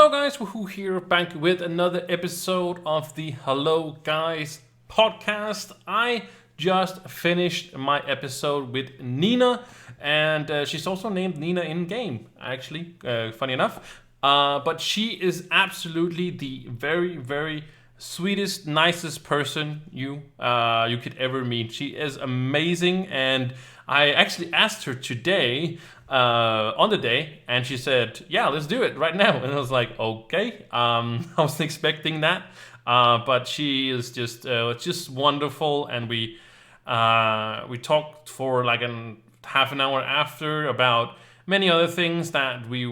Hello guys, Wahoo here, back with another episode of the Hello Guys podcast. I just finished my episode with Nina, and she's also named Nina in game, actually, funny enough. But she is absolutely the very, very sweetest, nicest person you could ever meet. She is amazing, and I actually asked her today on the day, and she said, "Yeah, let's do it right now." And I was like, "Okay." I wasn't expecting that, but she is just wonderful, and we talked for like an half an hour after about many other things that we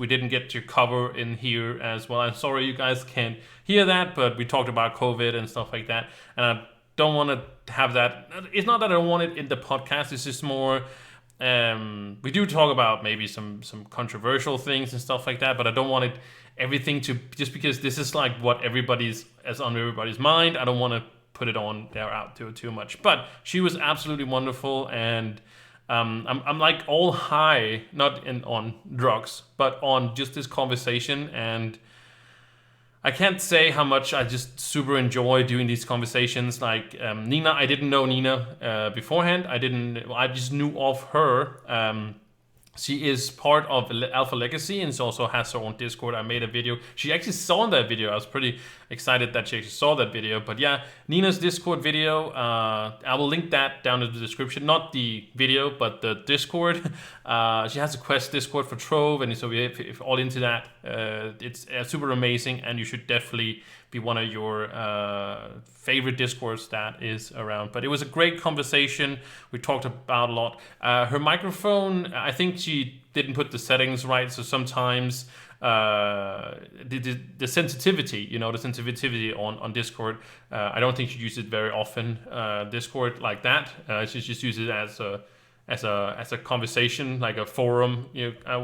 didn't get to cover in here as well. I'm sorry you guys can't hear that, but we talked about COVID and stuff like that, and I don't want to have that. It's not that I don't want it in the podcast. It's just more. We do talk about maybe some controversial things and stuff like that, but I don't want everything to just because this is like what everybody's as on everybody's mind. I don't want to put it on there out too much. But she was absolutely wonderful, and I'm like all high, not on drugs, but on just this conversation, and I can't say how much I just super enjoy doing these conversations. Like Nina, I didn't know Nina beforehand. I just knew of her. She is part of Alpha Legacy, and she also has her own Discord. I made a video. She actually saw that video. I was pretty excited that she actually saw that video. But yeah, Nina's Discord video, I will link that down in the description. Not the video, but the Discord. She has a Quest Discord for Trove, and so if all into that, it's super amazing, and you should definitely be one of your favorite Discords that is around. But it was a great conversation. We talked about a lot. Her microphone, I think she didn't put the settings right, so sometimes the sensitivity, the sensitivity on Discord, I don't think she uses it very often. Discord like that, she just uses it as a conversation, like a forum,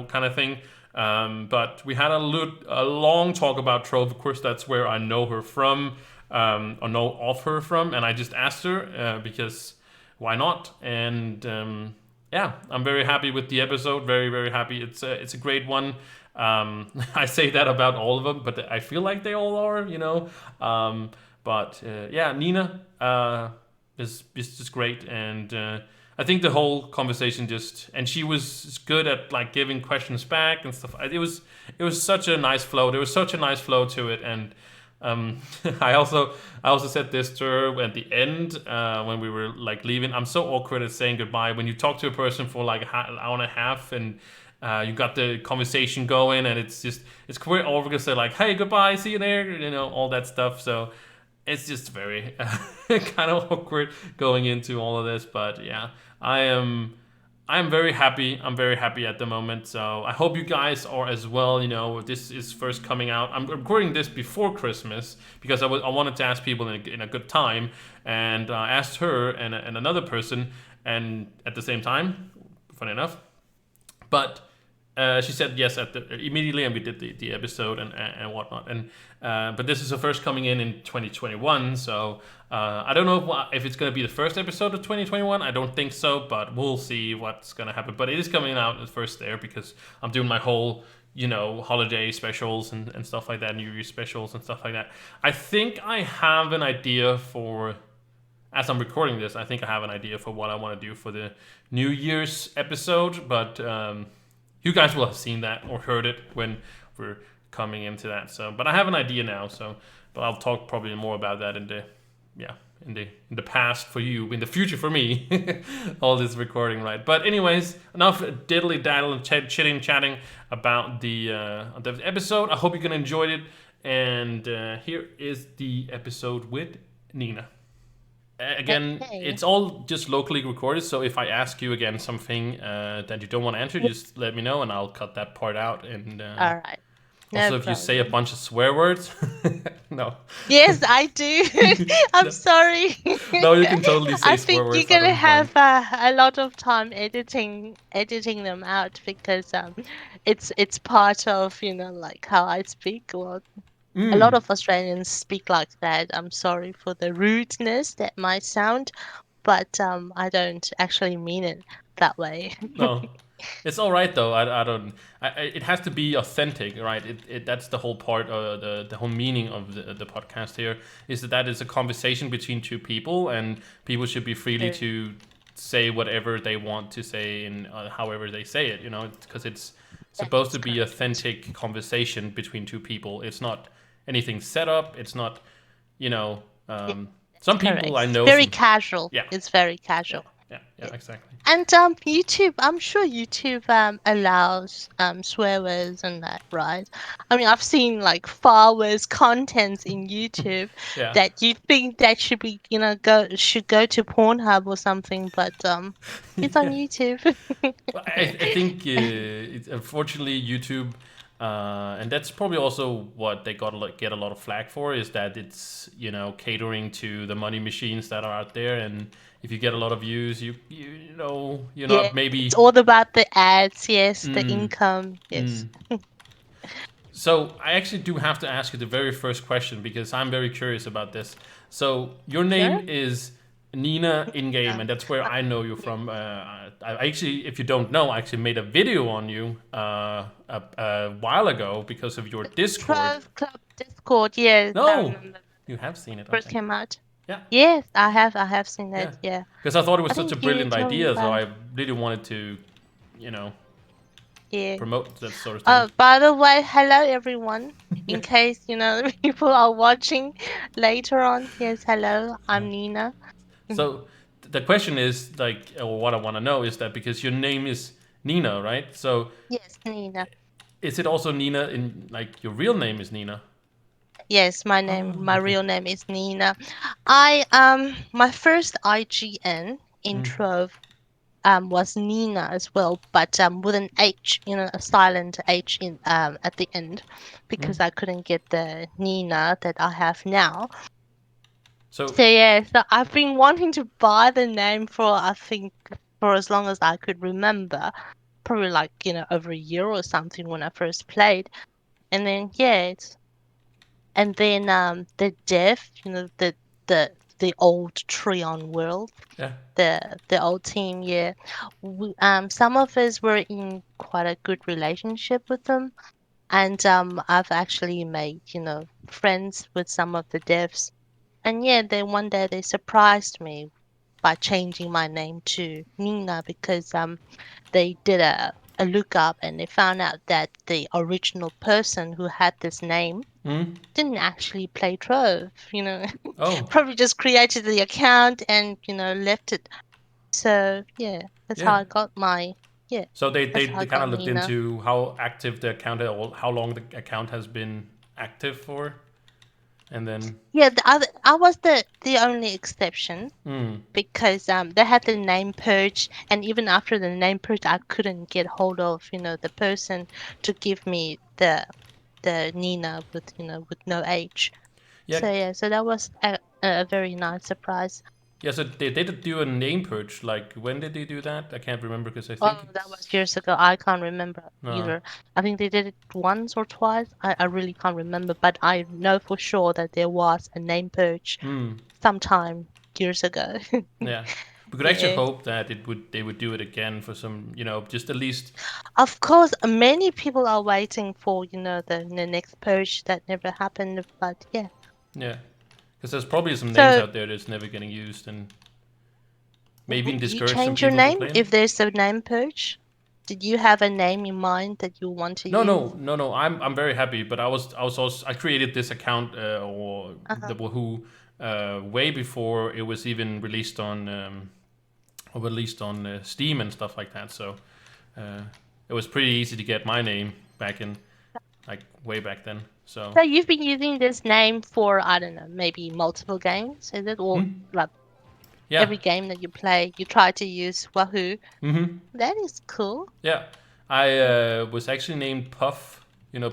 kind of thing. But we had a long talk about Trove. Of course, that's where I know her from, or know of her from, and I just asked her because why not? And yeah, I'm very happy with the episode. Very, very happy. It's a great one. I say that about all of them, but I feel like they all are, But yeah, Nina is just great, and I think the whole conversation and she was good at like giving questions back and stuff. It was such a nice flow. There was such a nice flow to it, and I also said this to her at the end when we were like leaving. I'm so awkward at saying goodbye when you talk to a person for like an hour and a half, and you got the conversation going, and it's quite awkward to say like, "Hey, goodbye, see you there," all that stuff. So it's just very kind of awkward going into all of this, but yeah, I'm very happy. I'm very happy at the moment. So I hope you guys are as well. This is first coming out. I'm recording this before Christmas because I wanted to ask people in a good time, and I asked her and another person, and at the same time, funny enough, but. She said yes immediately, and we did the episode and whatnot. And but this is the first coming in 2021, so I don't know if it's going to be the first episode of 2021. I don't think so, but we'll see what's going to happen. But it is coming out at first there because I'm doing my whole holiday specials and stuff like that, New Year's specials and stuff like that. I think I have an idea for. As I'm recording this, I think I have an idea for what I want to do for the New Year's episode, but. You guys will have seen that or heard it when we're coming into that. So, but I have an idea now. So, but I'll talk probably more about that in the past for you, in the future for me. All this recording, right? But anyways, enough diddly daddle and chatting about the episode. I hope you can enjoy it. And here is the episode with Nina. Again, Okay. it's all just locally recorded, so if I ask you again something that you don't want to answer, just let me know and I'll cut that part out. And All right. No also, if you say a problem. bunch of swear words, no. Yes, I do. I'm No, sorry. no, you can totally say I swear think you're words, I gonna don't mind. have a lot of time editing them out because it's part of like how I speak. Well, a lot of Australians speak like that. I'm sorry for the rudeness that might sound, but I don't actually mean it that way. No. It's all right though. I don't. It has to be authentic, right? That's the whole part, the whole meaning of the podcast here is that is a conversation between two people, and people should be freely True. to say whatever they want to say and however they say it. Because it's That supposed is to be correct. authentic conversation between two people. It's not anything set up. It's not, you know. Yeah, that's Some people correct. I It's know, very some casual. yeah, It's very yeah, casual. yeah, yeah, Yeah. exactly. And YouTube, I'm sure YouTube allows swear words and that, right? I mean, I've seen like far worse contents in YouTube Yeah. that you think that should be, should go to Pornhub or something, but it's on Yeah. YouTube. Well, I think unfortunately YouTube, and that's probably also what they get a lot of flack for is that it's catering to the money machines that are out there, and if you get a lot of views, you're Yeah, not it's maybe. all about the ads, yes, the Mm, income, yes. mm. So I actually do have to ask you the very first question because I'm very curious about this. So your Sure. name is Nina in game, Um, and that's where uh, I know you yeah. from. I actually, if you don't know, I actually made a video on you a while ago because of your Discord. Trove Club Discord, yes, I No, remember you have seen it. first Okay, came out. yeah, Yes, I have seen yeah. that, yeah. Because I thought it was I such a think you brilliant told me idea, so about it. I really wanted to, you know, Yeah. promote that sort of thing. By the way, hello everyone. Yeah. In case, people are watching later on. Yes, hello. I'm Nina. Mhm. So the question is like, or what I want to know is that because your name is Nina, right? So Yes, Nina. is it also Nina in like your real name is Nina? Yes, Oh, my okay. real name is Nina. My first IGN Mm, intro was Nina as well, but with an H, a silent H in at the end, mm. because I couldn't get the Nina that I have now. So So yeah, so I've been wanting to buy the name for I think for as long as I could remember, probably like over a year or something when I first played, and then yeah, and then the dev, the old Treon world, yeah. the old team, yeah. Some of us were in quite a good relationship with them, and I've actually made, friends with some of the devs. And yeah, then one day they surprised me by changing my name to Nina because they did a lookup and they found out that the original person who had this name Mm. didn't actually play Trove, Oh, probably just created the account and left it. So yeah, that's how yeah. I got my yeah, So they that's they, how I they kind got of looked Nina. into how active the account or how long the account has been active for, and then Yeah, I was the only exception mm, because they had the name purge, and even after the name purge I couldn't get hold of the person to give me the Nina with with no H. yeah. So yeah, so that was a very nice surprise. Yeah, so they did do a name purge. Like, when did they do that? I can't remember because I think Oh, that was it's. years ago. I can't remember No. either. I think they did it once or twice. I really can't remember, but I know for sure that there was a name purge Hmm. sometime years ago. Yeah. We could actually Yeah. hope that they would do it again for some, just at least. Of course, many people are waiting for, the next purge that never happened, but yeah. Yeah. Because there's probably some names So, out there that's never getting used and maybe even would you discourage some change your people from name playing. if there's a name purge? Did you have a name in mind that you want to No, use? no, no, no. I'm very happy, but I was also I created this account or Uh-huh. the Wahoo way before it was even released on Steam and stuff like that. So uh, it was pretty easy to get my name back in like way back then. So So you've been using this name for, I don't know, maybe multiple games, is it? Or hmm? like Yeah, every game that you play, you try to use Wahoo. mm-hmm. That is cool. Yeah. I was actually named Puff.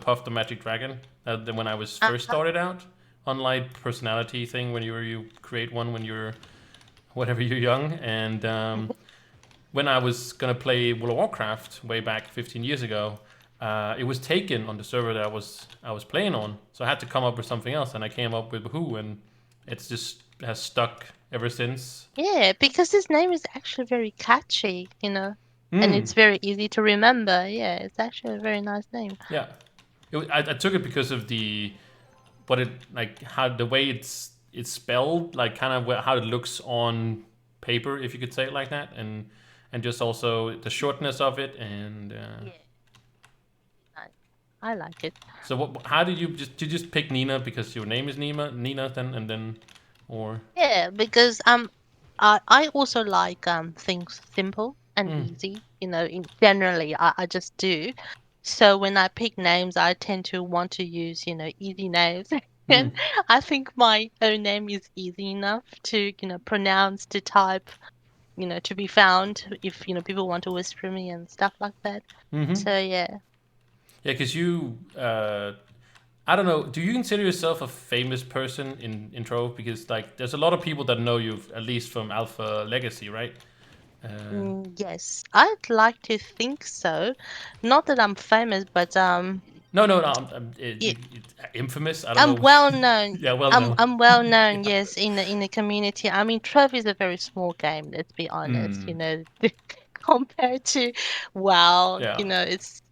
Puff the Magic Dragon. When I was first Uh-huh. started out, online personality thing when you create one when you're whatever you're young. And when I was gonna play World of Warcraft way back 15 years ago, it was taken on the server that I was playing on. So I had to come up with something else, and I came up with Wahoo, and it's just has stuck ever since. Yeah, because this name is actually very catchy. and Mm. it's very easy to remember. Yeah, it's actually a very nice name. Yeah. I took it because of the what it like how the way it's spelled, like kind of how it looks on paper, if you could say it like that, and just also the shortness of it, and Yeah, nice. I like it. so what? How did you just pick Nina because your name is Nina, then and then, or Yeah, because I also like things simple and mm, easy. Generally I just do. So when I pick names, I tend to want to use, easy names. mm, And I think my own name is easy enough to, pronounce, to type, to be found if, people want to whisper me and stuff like that. mm-hmm. So yeah. Yeah, because you I don't know. Do you consider yourself a famous person in Trove? Because like, there's a lot of people that know you at least from Alpha Legacy, right? Uh, Yes, I'd like to think so. Not that I'm famous, but no. Infamous. I don't I'm know. well known. Yeah, well I'm known. I'm well known, Yeah. yes, in the community. I mean, Trove is a very small game, let's be honest, Mm, compared to WoW, yeah. it's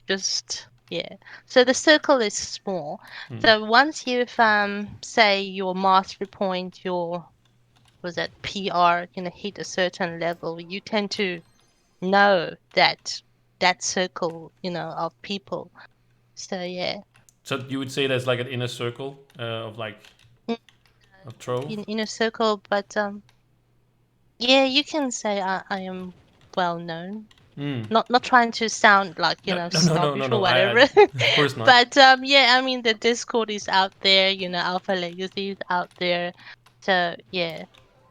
just yeah. So the circle is small. Mm. So once you've say your mastery point, your was that PR, hit a certain level, you tend to know that circle, of people. So yeah. So you would say there's like an inner circle of like of Trove. In a circle, but yeah, you can say I am well known. Mm. Not trying to sound like, snobbish or No. whatever. Of course not. But yeah, I mean the Discord is out there, Alpha Legacy is out there. So yeah,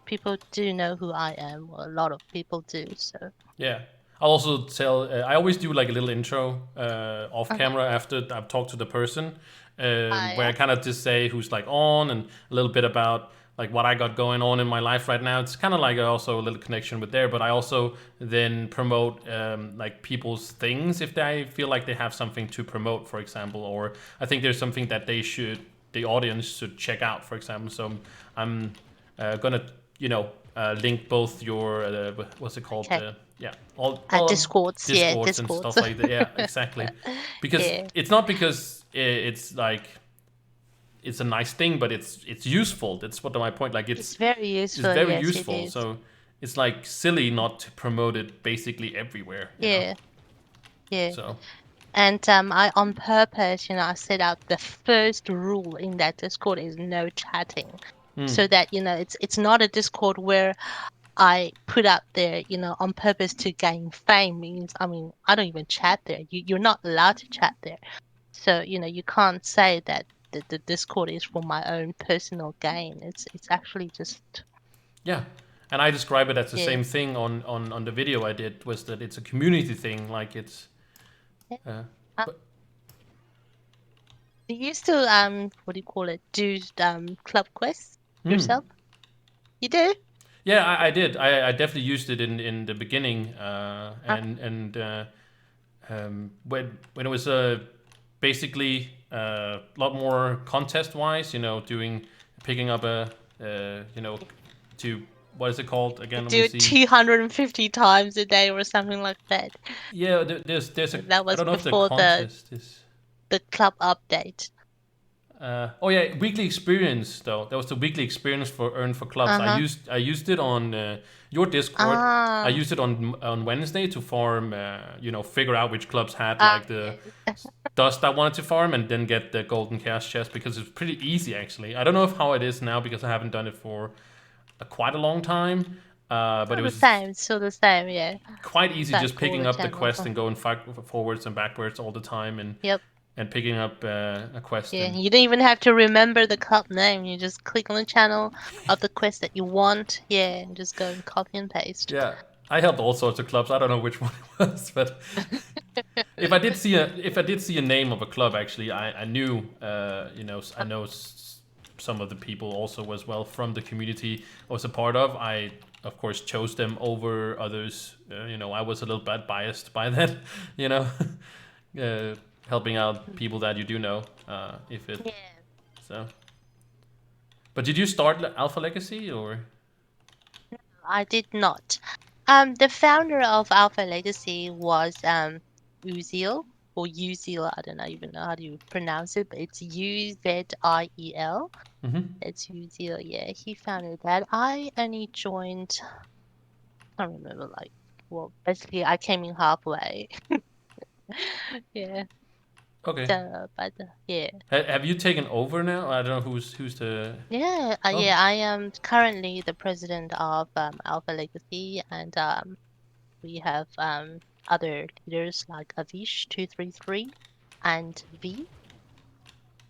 people do know who I am, or a lot of people do. So Yeah. I'll also tell. I always do like a little intro off uh-huh. camera after I've talked to the person, where I Yeah. kind of just say who's like on and a little bit about like what I got going on in my life right now. It's kind of like also a little connection with there, but I also then promote like people's things if they feel like they have something to promote, for example, or I think there's something that the audience should check out, for example. So I'm gonna link both your what's it called, Okay. yeah, all of Discords, yeah, discords and Discords. stuff like that. Yeah, exactly. Because Yeah. it's not because it's like it's a nice thing, but it's useful. That's what my point. Like It's very it's useful. very Yes, it useful. is. So it's like silly not to promote it basically everywhere. Yeah. Yeah. So And I on purpose, I set out the first rule in that Discord is no chatting. mm, So that, it's not a Discord where I put out there, on purpose to gain fame. Means, I mean, I don't even chat there. You're not allowed to chat there. So, you can't say that the Discord is for my own personal gain. It's actually just yeah. And I describe it as the yeah. same thing on the video I did, was that it's a community thing. Like it's Yeah. uh, Uh, but do you still what do you call it? Do club quests mm, yourself? You do? yeah, I did. I definitely used it in the beginning, when it was basically a lot more contest wise, doing picking up to what is it called again? You Let do me it see. 250 times a day or something like that. Yeah, there's a That I was don't know if the before contest is. the club update. Oh yeah, weekly experience though. That was the weekly experience for earn for clubs. Uh-huh. I used it on your Discord. I Ah. used it on Wednesday to farm. Figure out which clubs had Ah, like the yes. dust I wanted to farm, and then get the golden cash chest because it's pretty easy actually. I don't know if how it is now because I haven't done it for quite a long time. But it Still the was same, still the same, yeah. quite easy just Back all picking the up the channels. quest and going forwards and backwards all the time, Yep. and picking up a quest Yeah. and You don't even have to remember the club name. You just click on the channel of the quest that you want. Yeah, and just go and copy and paste. yeah. I helped all sorts of clubs. I don't know which one it was, but if I did see a name of a club, actually, I knew, I know some of the people also as well from the community I was a part of. I of course chose them over others. I was a little bit biased by that. You know, uh, helping out people that you do know. If it Yeah. so. But did you start Alpha Legacy or? I did not. The founder of Alpha Legacy was Uzil or Uzil. I don't even know how to pronounce it, but it's Uziel. Mm-hmm. It's Uzil. Yeah, he founded that. I only joined. I can't remember. Like, well, basically, I came in halfway. Yeah. Okay. So, but yeah, Have you taken over now? I don't know who's the. yeah, Oh, yeah. I am currently the president of Alpha Legacy, and we have other leaders like Avish 233 and V.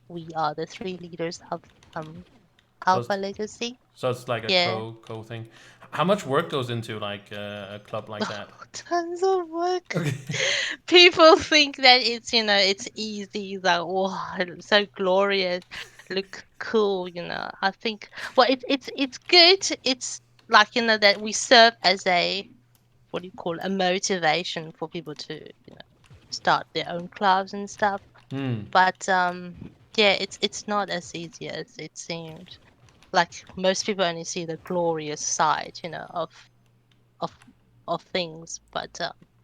We are the three leaders of um so Alpha it's, Legacy. so it's like a Yeah. co thing. How much work goes into like a club like that? Tons of work. Okay. People think that it's easy, like, wow, it looks so glorious, look cool, I think, well, it's good. It's like, that we serve as what do you call it, a motivation for people to, start their own clubs and stuff. Hmm. But yeah, it's not as easy as it seems. Like most people only see the glorious side, of of things, but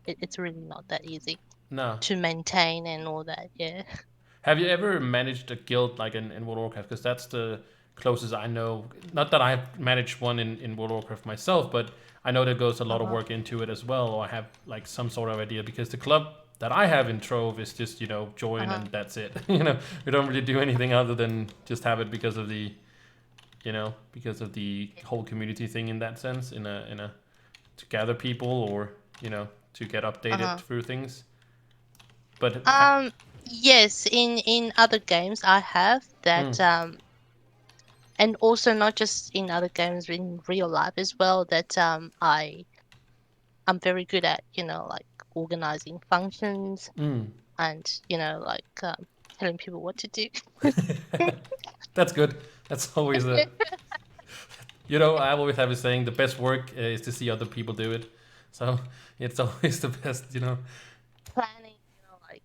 it's really not that easy No. to maintain and all that. Yeah. Have you ever managed a guild like in World of Warcraft? Because that's the closest I know. Not that I've managed one in World of Warcraft myself, but I know there goes a lot of Uh-huh. work into it as well. Or I have like some sort of idea because the club that I have in Trove is just join Uh-huh. and that's it. We don't really do anything other than just have it because of the because of the whole community thing in that sense in a to gather people or to get updated Uh-huh. through things. But Yes, in other games I have mm, that, and also not just in other games, in real life as well, that I'm very good at, like organizing functions mm. and, like telling people what to do. That's good. That's always a I always have a saying: the best work is to see other people do it. So it's always the best. Planning, like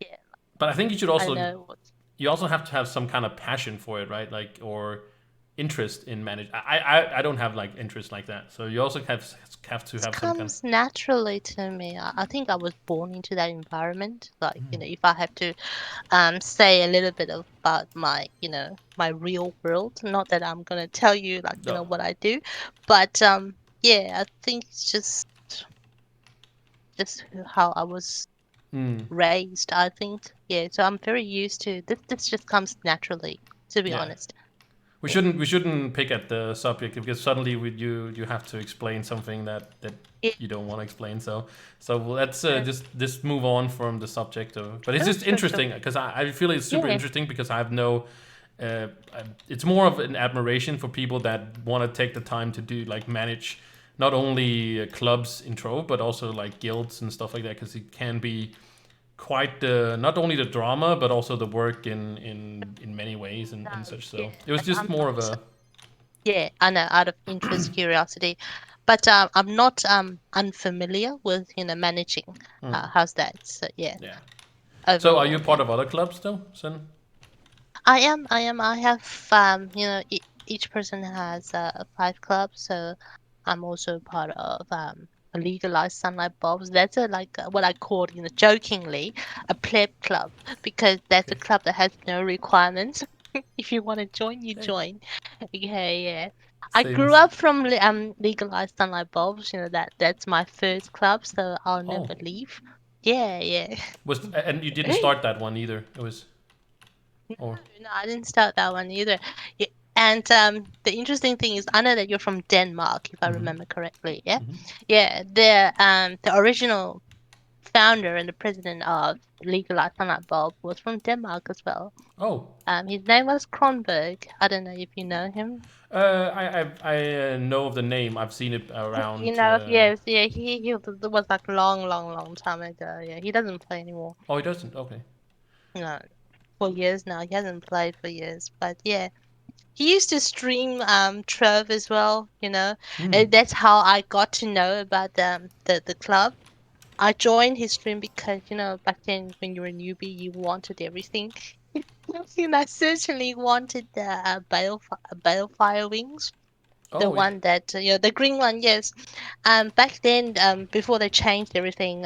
yeah, But I think you should I also know what. you also have to have some kind of passion for it, right? Like or interest in manage. I don't have like interest like that. So you also have to It have some kind. comes naturally to me. I think I was born into that environment. Like, if I have to say a little bit about my real world, not that I'm gonna tell you like, No. what I do, but yeah, I think it's just how I was Mm, raised, I think. Yeah, so I'm very used to this just comes naturally, to be yeah. honest. We Yeah. shouldn't pick at the subject because suddenly you have to explain something that Yeah. you don't want to explain. So let's Sure. just move on from the subject of. But it's Sure, just sure, sure. interesting because I feel it's super Yeah. interesting because I have no. Uh, it's more of an admiration for people that want to take the time to do like manage not only clubs in Trove but also like guilds and stuff like that because it can be quite not only the drama but also the work in many ways and No, such. yeah, So it was but just I'm more of not. a Yeah, I know, out of interest, curiosity, but I'm not unfamiliar with managing. How's that? So yeah, yeah. So are you overall, part yeah. of other clubs though, Sen? I am. I am. I have each person has 5 clubs, so I'm also part of a legalized sunlight bulbs. That's what I called, jokingly, a pleb club, because that's a Okay. club that has no requirements. If you want to join, you Hey, join. Okay, yeah. I same. grew up from legalized sunlight bulbs. That's my first club, so I'll Oh, never leave. Yeah, yeah. was and you didn't start that one either. It was No, or no, I didn't start that one either. Yeah, and the interesting thing is, I know that you're from Denmark, if I mm-hmm, remember correctly. Yeah, mm-hmm. yeah. The original founder and the president of Legalized Sunlight Bulb was from Denmark as well. Oh, His name was Kronberg. I don't know if you know him. I know of the name. I've seen it around. Yes, yeah. He was like long, long, long time ago. Yeah, he doesn't play anymore. Oh, he doesn't. Okay. No, for years now. He hasn't played for years. But yeah. He used to stream Trove as well, Hmm. That's how I got to know about the club. I joined his stream because, back then when you were a newbie, you wanted everything. I certainly wanted the Balefire wings. The Oh, yeah. one that the green one, yes. Back then, before they changed everything,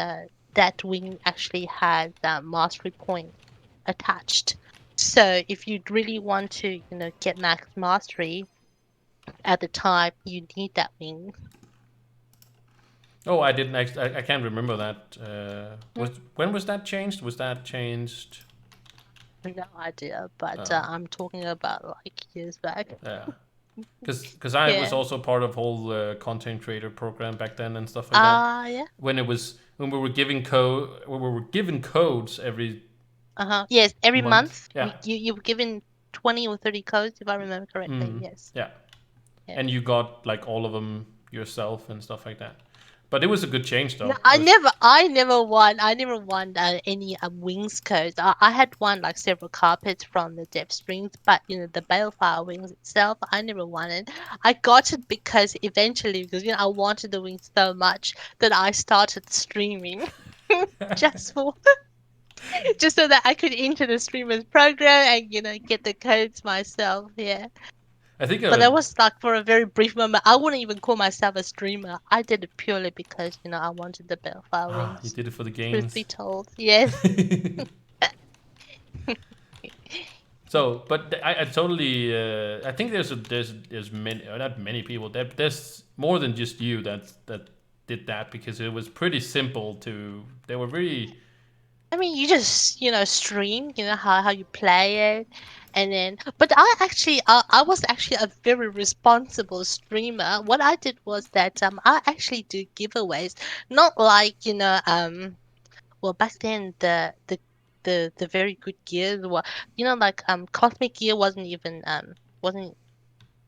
that wing actually had mastery point attached. So if you really want to, get max mastery at the time, you need that wing. Oh, I didn't. I can't remember that. Hmm, When was that changed? Was that changed? No idea, but Uh, I'm talking about like years back. yeah. Because I was Yeah. also part of whole content creator program back then and stuff like that. Yeah. When we were giving code when we were given codes every Yes, every month. month Yeah. you were given 20 or 30 codes, if I remember correctly. Mm, Yes. yeah. Yeah. And you got like all of them yourself and stuff like that. But it was a good change No, though. It was I never won any wings codes. I had won like several carpets from the depth strings, but the balefire wings itself, I never won it. I got it because eventually, because I wanted the wings so much that I started streaming just for just so that I could enter the streamers program and get the codes myself. Yeah. I think But that was like for a very brief moment. I wouldn't even call myself a streamer. I did it purely because, I wanted the Bellfire you wings. did it for the Truth be gains. told, yes. So, but I totally I think there's many not many people there's more than just you that did that because it was pretty simple to they were really I mean, you just, stream, how you play it. And then, but I was actually a very responsible streamer. What I did was that, I actually do giveaways, not like, well, back then the very good gears were, like cosmic gear wasn't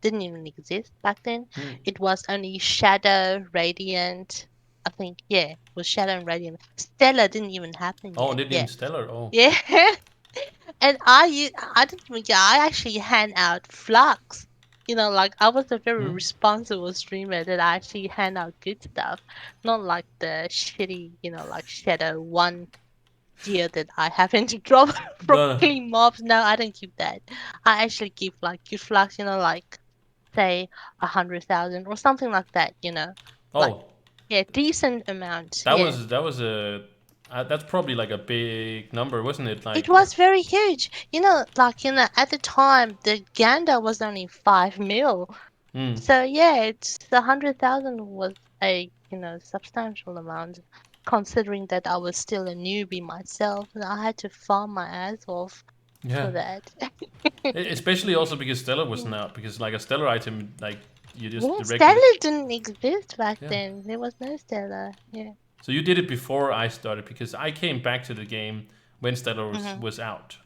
didn't even exist back then. hmm. It was only Shadow, Radiant. I think yeah, it was Shadow and Radiant. Stellar didn't even happen Oh, yet. didn't Yeah, even stellar. Oh, yeah. And I didn't even yeah, I actually hand out flux. Like I was a very hmm. responsible streamer that I actually hand out good stuff, not like the shitty, like Shadow one gear that I happen to drop from The killing mobs. No, I don't give that. I actually give like good flux, like say 100,000 or something like that. Like oh yeah, decent amount. that Yeah, was a that's probably like a big number, wasn't it? it Like was very huge. Like at the time the Gander was only 5 mil. hmm. So yeah, it's 100,000 was a substantial amount, considering that I was still a newbie myself and I had to farm my ass off Yeah. for that. Especially also because stellar wasn't Mm. out because like a stellar item like you just Yeah, directly Stella didn't exist back yeah. then. There was no Stella. Yeah. So you did it before I started because I came back to the game when Stellar Hmm. was out.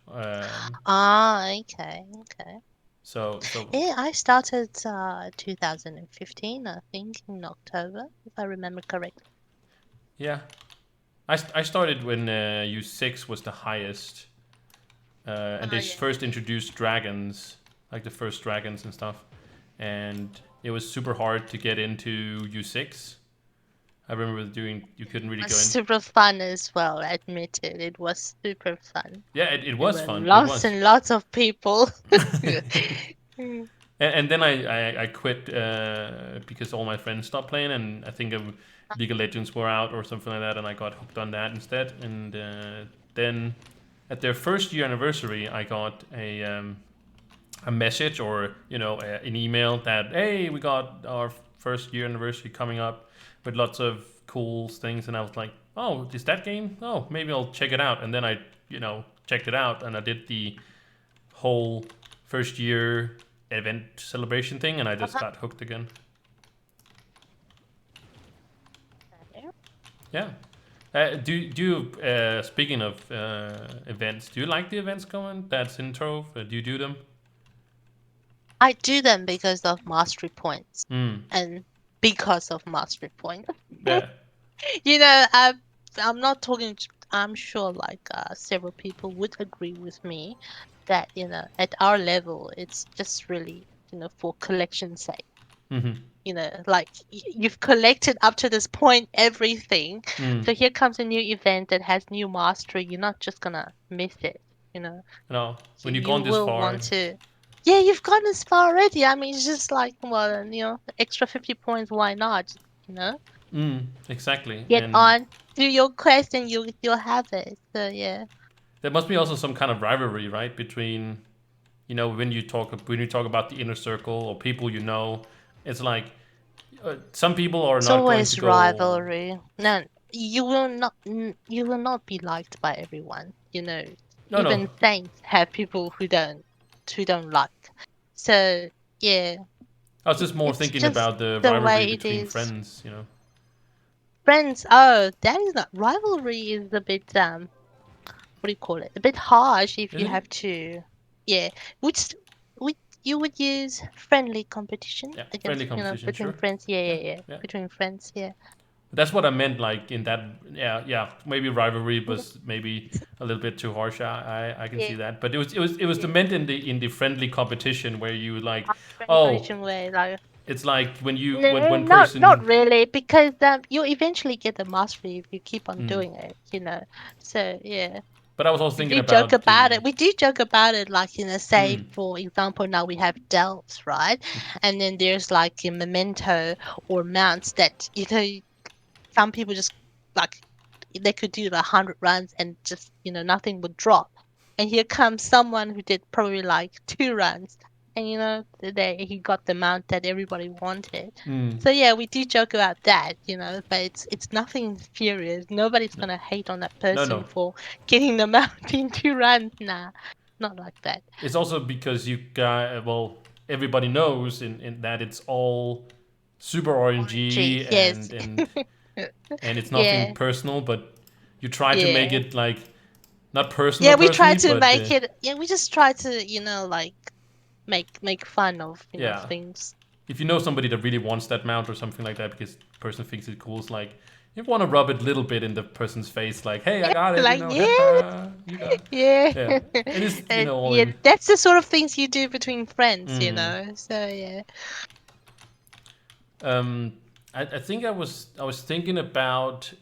Okay, okay. So Yeah, I started 2015, I think, in October, if I remember correctly. yeah, I started when U6 was the highest, and they Oh yeah. first introduced dragons, like the first dragons and stuff, and it was super hard to get into U6. I remember doing you couldn't really It was go in. super fun as well, admitted. It was super fun. Yeah, it There was were fun. It lots was. and lots of people. Mm. And then I quit because all my friends stopped playing, and I think League of Legends were out or something like that, and I got hooked on that instead. And then at their first year anniversary, I got a message or an email that hey, we got our first year anniversary coming up with lots of cool things, and I was like, oh, is that game? Oh, maybe I'll check it out. And then I checked it out, and I did the whole first year event celebration thing, and I just Uh-huh. got hooked again. Yeah. Do you speaking of events, do you like the events going that's in Trove? Do you do them? I do them because of mastery points Hmm. and because of mastery points. Yeah. You know, I'm not talking. I'm sure like several people would agree with me that at our level it's just really for collection's sake. Mm-hmm. Like you've collected up to this point everything, Mm. so here comes a new event that has new mastery. You're not just gonna miss it. You know, You know, when you've you gone this will far. want to. Yeah, you've gone this far already. I mean, it's just like, well, extra 50 points, why not? You know, Exactly. get And on, do your quest, and you'll have it. So yeah. there must be also some kind of rivalry, right, between when you talk about the inner circle or people it's like some people are It's not going to always go. rivalry. No, you will not be liked by everyone. No, no. Even saints have people who don't like. So yeah, I was just more it's thinking just about the the rivalry way it between is. friends. Friends, oh, that is not rivalry is a bit what do you call it? A bit harsh if you Isn't it? have to, yeah. Which which you would use friendly competition Yeah, friendly against, competition, between sure. friends. Yeah, Yeah, yeah, yeah. yeah. Between friends, yeah. That's what I meant, like in that. Yeah, yeah. Maybe rivalry was maybe a little bit too harsh. I can Yeah, see that, but it was the yeah. meant in the friendly competition where you like, Friendly oh, competition way, like it's like when you when no, one not person. really, because you eventually get the mastery if you keep on Mm, doing it. So yeah. but I was also We thinking do joke about about the. it. We do joke about it, like, say, Mm, for example, now we have delves, right? And then there's like a memento or mounts that, some people just like they could do 100 runs and just, nothing would drop. And here comes someone who did probably like 2 runs, and he got the mount that everybody wanted. mm, So yeah, we do joke about that, but it's nothing serious. Nobody's no, gonna hate on that no, person no. for getting the mount in 2 runs. Nah, not like that. It's also because you got everybody knows in that it's all super RNG, RNG yes. and it's nothing Yeah, personal, but you try to make yeah. it like not personal Yeah, we try personally, to but make it. Yeah, we just try to, like make fun of, yeah, things. if you know somebody that really wants that mount or something like that because the person thinks it's cool, it's like you want to rub it a little bit in the person's face, like, hey, I Yeah, got it, like yeah, haha, you got, yeah. yeah, and it's all Yeah, in. that's the sort of things you do between friends. Mm. So yeah. Um, I think I was thinking about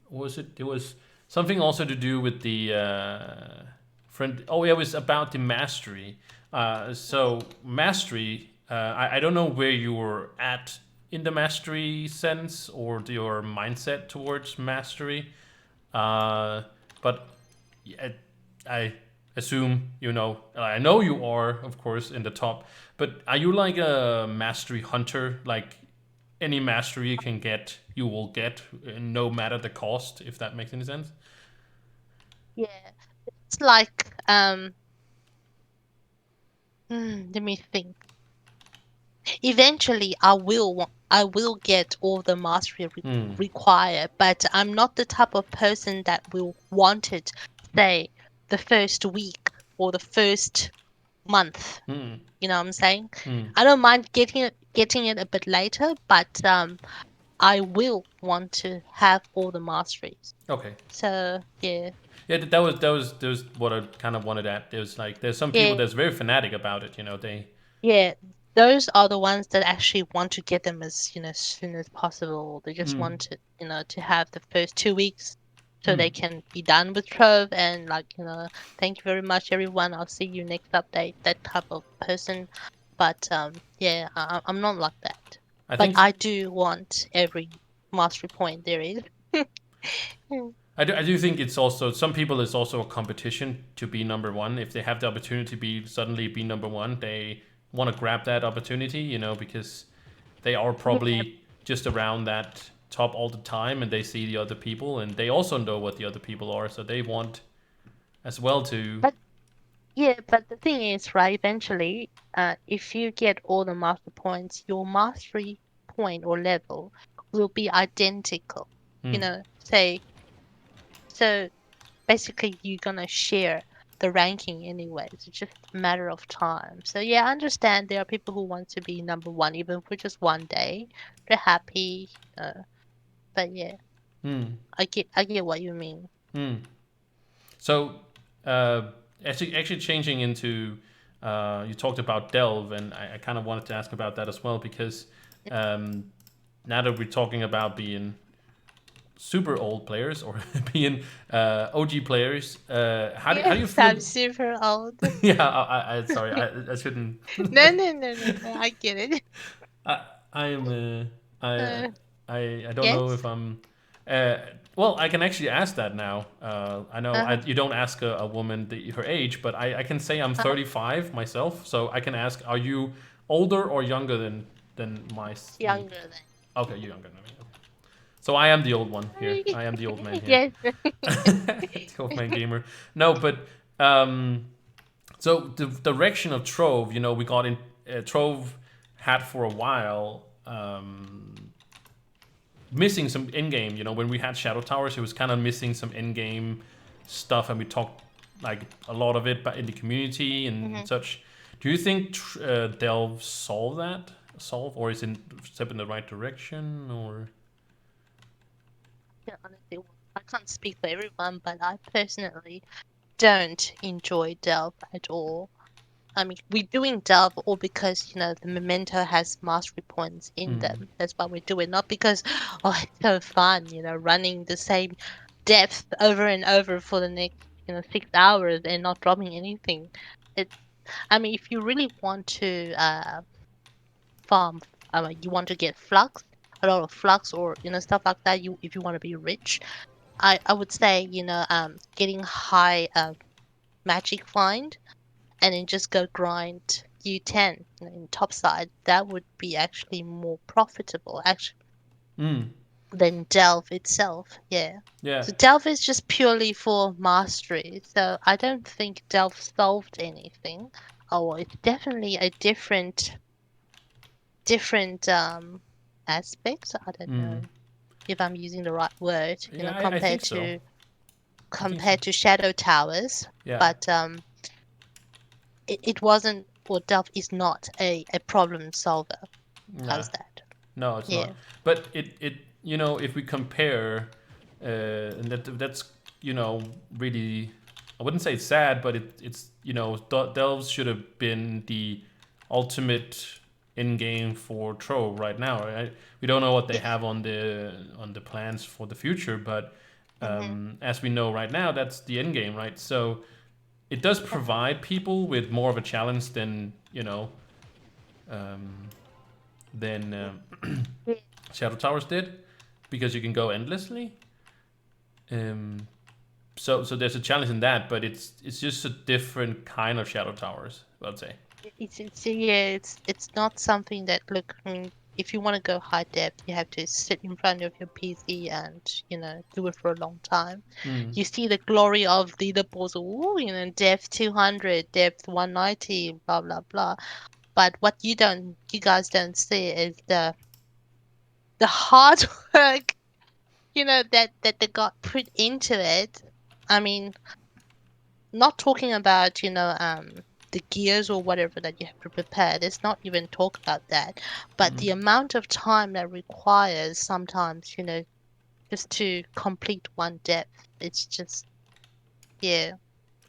what was it? It was something also to do with the friend. Oh, yeah, it was about the mastery. So mastery. I don't know where you were at in the mastery sense or your mindset towards mastery. Uh, but I, I assume I know you are, of course, in the top. But are you like a mastery hunter? Like any mastery you can get, you will get, no matter the cost. If that makes any sense. Yeah. It's like let me think. Eventually, I will get all the mastery Hmm. required, but I'm not the type of person that will want it, say, the first week or the first month. Hmm. You know what I'm saying? Hmm. I don't mind getting it a bit later, but I will want to have all the masteries. Okay. So yeah, Yeah, that was what I kind of wanted at. There's like there's some people yeah, that's very fanatic about it. They. yeah. Those are the ones that actually want to get them as soon as possible. They just Hmm. want to have the first 2 weeks so Hmm. they can be done with Trove and like thank you very much everyone. I'll see you next update. That type of person. But yeah, I'm not like that. I But think I do want every mastery point there is. I do think it's also some people it's also a competition to be number one. If they have the opportunity to suddenly be number one, they want to grab that opportunity, because they are Yeah, probably just around that top all the time and they see the other people and they also know what the other people are, so they want as well to. but but the thing is, right, eventually, if you get all the master points, your mastery point or level will be identical. Hmm. Say, so basically you're gonna share the ranking anyway. It's just a matter of time. So yeah, I understand there are people who want to be number one, even for just one day. They're happy. But yeah, Hmm. I get what you mean. Hmm. So, uh, actually changing into, you talked about Delve, and I kind of wanted to ask about that as well because um, now that we're talking about being super old players or being OG players, how do you Yes, feel? I'm super old. Yeah, I sorry, I shouldn't. No, no, no, no, no. I get it. I I am I Uh, I don't know yes. if I'm. Uh, well, I can actually ask that now. I know Uh-huh. you don't ask a woman her age, but I can say I'm Uh-huh. 35 myself, so I can ask: Are you older or younger than me? Younger than. Okay, you're younger than me. Okay. So I am the old one here. Sorry. I am the old man here. Yes. The old man gamer. No, but um, so the direction of Trove, we got in. Trove had for a while missing some in game. When we had Shadow Towers, it was kind of missing some in game stuff, and we talked like a lot of it, but in the community and Mhm. such. Do you think Delve solve, or is it step in the right direction, or? Yeah, honestly, well, I can't speak for everyone, but I personally don't enjoy Delve at all. I mean, we're doing Delve all because, the Memento has mastery points in Mm, them. That's why we do it. Not because, oh, it's so fun, running the same depth over and over for the next, 6 hours and not dropping anything. It, I mean, if you really want to farm, you want to get flux, a lot of flux or, stuff like that, if you want to be rich, I would say, getting high magic find and then just go grind U10 in top side, that would be actually more profitable actually mm, than Delve itself. Yeah. yeah. So Delve is just purely for mastery. So I don't think Delve solved anything. Oh, it's definitely a different aspect. I don't Mm. know if I'm using the right word, Yeah, I compared think so. to I think so. Shadow Towers. Yeah. But it wasn't, or Delve is not a problem solver. Nah. How's that? No, it's Yeah. not. But if we compare, and that's really, I wouldn't say it's sad, but it's Delves should have been the ultimate in game for Trove right now. Right? We don't know what they Yeah. have on the plans for the future, but Mm-hmm. as we know right now, that's the end game, right? So it does provide people with more of a challenge um, than Yeah. Shadow Towers did, because you can go endlessly. Um, so there's a challenge in that, but it's just a different kind of Shadow Towers, I'd say. Yeah, it's not something that, look, I mean, if you want to go high depth, you have to sit in front of your PC and, do it for a long time. Mm. You see the glory of leaderboards, ooh, depth 200, depth 190, blah blah blah. But what you guys don't see is the hard work, that they got put into it. I mean, not talking about, the gears or whatever that you have to prepare. Let's not even talk about that. But Mm. the amount of time that requires sometimes, just to complete one depth, it's just, yeah.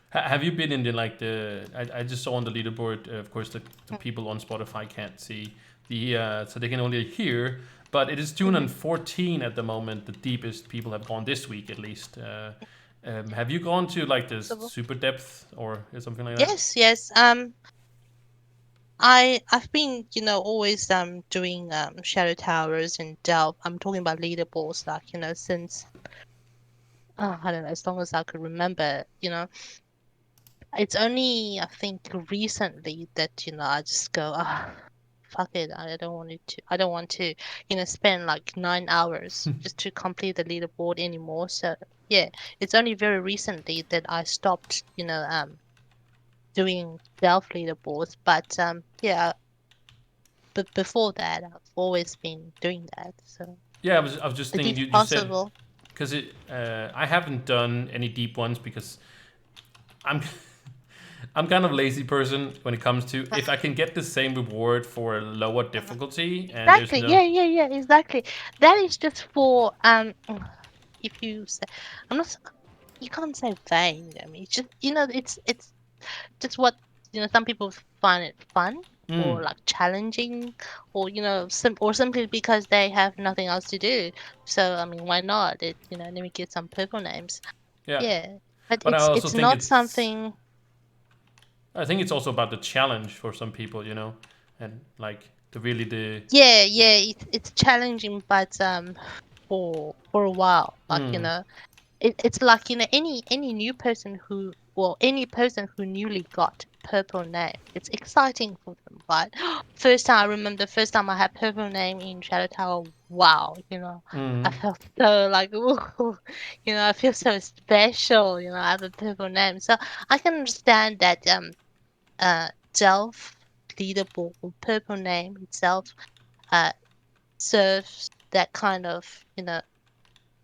Have you been in I just saw on the leaderboard, of course, the people on Spotify can't see so they can only hear, but it is Mm-hmm. 214 at the moment, the deepest people have gone this week at least. Have you gone to like this So, super depth or something like that? yes, yes. I've been, always doing Shadow Towers and Delve. I'm talking about leaderboards, like, since, I don't know, as long as I could remember. It's only, I think, recently that, I just go, fuck it. I don't want to, spend like 9 hours just to complete the leaderboard anymore. So yeah, it's only very recently that I stopped, doing self leaderboards. But yeah, but before that, I've always been doing that. So Yeah, I was just it thinking is you said, possible. because I haven't done any deep ones because I'm I'm kind of a lazy person when it comes to, if I can get the same reward for a lower difficulty and there's Exactly. no. Yeah, yeah, yeah, exactly. That is just for if you say, I'm not s- you can't say vain. I mean, it's just, it's just what, some people find it fun. or like challenging, or or simply because they have nothing else to do. So I mean, why not? Let me get some purple names. Yeah, Yeah, but but I also it's think not it's something. I think it's also about the challenge for some people, and like the really the Yeah, yeah, it's challenging, but for a while, like mm, it's like any new person who well any person who newly got purple name, it's exciting for them, right? First time I remember the first time I had purple name in Shadow Tower, wow, I mm, felt so like ooh, I feel so special, I have a purple name. So I can understand that Delph leaderboard or purple name itself uh serves that kind of,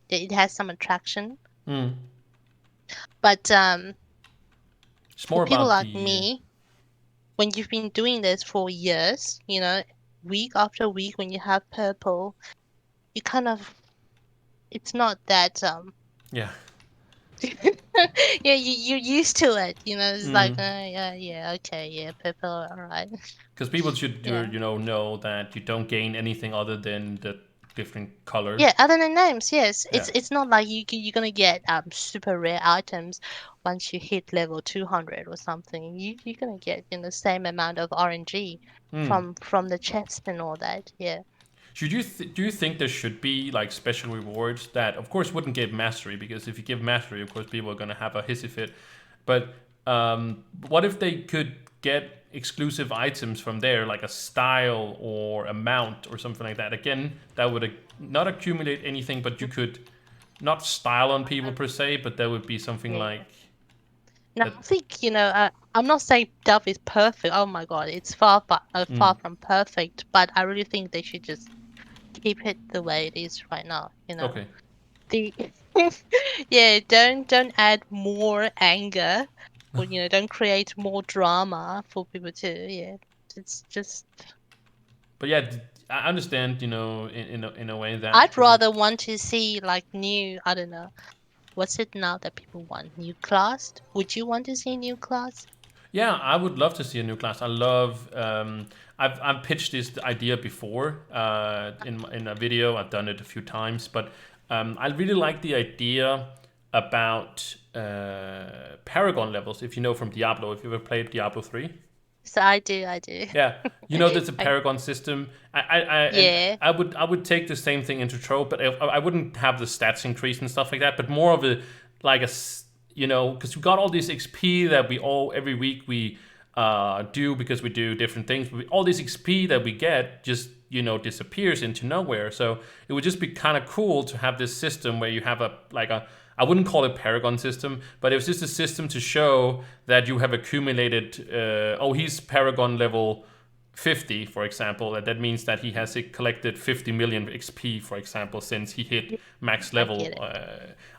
it has some attraction. mm. But It's for more people about like the me, when you've been doing this for years, week after week, when you have purple, you kind of, it's not that, yeah, yeah, you're used to it, it's like, mm. yeah, yeah, okay, yeah, purple, all right. Because people should Yeah. know that you don't gain anything other than the different colors. Yeah, other than names, yes. Yeah. It's not like you're gonna get super rare items once you hit level 200 or something. You're gonna get, same amount of RNG Mm. from the chest and all that. Yeah. Do you think there should be like special rewards that, of course, wouldn't give mastery, because if you give mastery, of course, people are gonna have a hissy fit. But what if they could get exclusive items from there, like a style or a mount or something like that? Again, that would not accumulate anything, but you could not style on people per se, but there would be something like Yeah. Now, that. I think, I'm not saying Dove is perfect. Oh my God, it's far Mm, from perfect, but I really think they should just keep it the way it is right now. okay. The yeah, don't add more anger, or don't create more drama for people to, yeah. It's just But yeah, I understand, in a way that I'd people. rather want to see like new, I don't know, what's it now that people want? New class? Would you want to see new class? Yeah, I would love to see a new class. I love. I've pitched this idea before in a video. I've done it a few times, but I really like the idea about Paragon levels. If you know from Diablo, if you ever played Diablo 3. So I do. Yeah, there's a I, Paragon system. And yeah. I would take the same thing into Troll, but I wouldn't have the stats increase and stuff like that. But more of a like because we got all this XP that we all every week we do because we do different things. But all this XP that we get just disappears into nowhere. So it would just be kind of cool to have this system where you have a I wouldn't call it Paragon system, but it was just a system to show that you have accumulated. He's Paragon level 50, for example. That means that he has collected 50 million XP, for example, since he hit Yeah, max I get level. it.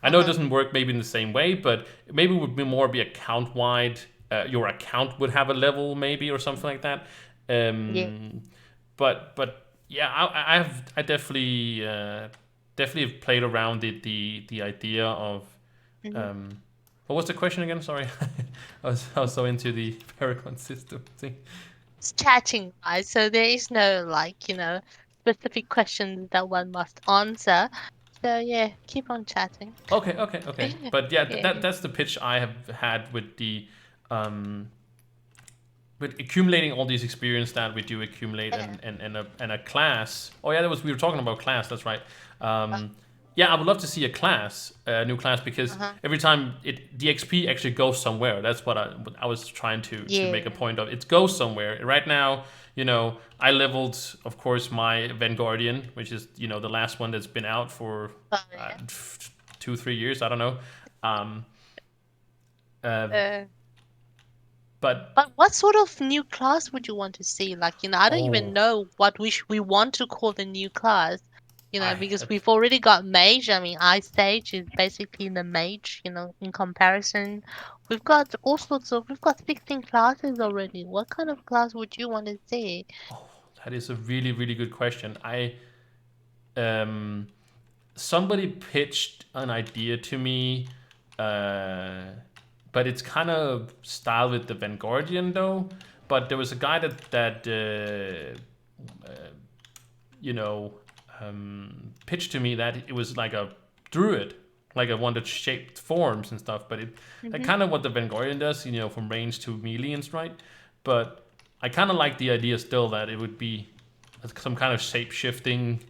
I know it Uh-huh. doesn't work maybe in the same way, but maybe it would be more be account wide. Your account would have a level maybe or something like that. Yeah. Um, but yeah, I definitely have played around the idea of Mhm. um, what was the question again? Sorry, I was so into the Paragon system thing. It's chatting, right? So there is no like, specific questions that one must answer. So yeah, keep on chatting. Okay. But yeah, Yeah. that's the pitch I have had with the um, with accumulating all these experience that we do accumulate Yeah. and a class. Oh yeah, we were talking about class. That's right. Uh, Yeah, I would love to see a new class, because Uh-huh. every time the XP actually goes somewhere. That's what I was trying to make a Yeah. point of. It goes somewhere. Right now, I leveled, of course, my Vanguardian, which is the last one that's been out for Oh uh, yeah. 2-3 years. I don't know. Um, uh, Uh, but but what sort of new class would you want to see? Like, I don't even oh, know what we want to call the new class. I Because have we've already got mage. I mean, Ice Sage is basically the mage, in comparison. We've got 16 classes already. What kind of class would you want to see? that is a really really good question. Um Somebody pitched an idea to me, uh, but it's kind of style with the Vanguardian though. but there was a guy uh, you know, pitched to me that it was like a druid, like a one that shaped forms and stuff. But it like Mhm. kind of what the Vengorian does, you know, from range to melee and strike. But I kind of like the idea still that it would be some kind of shape shifting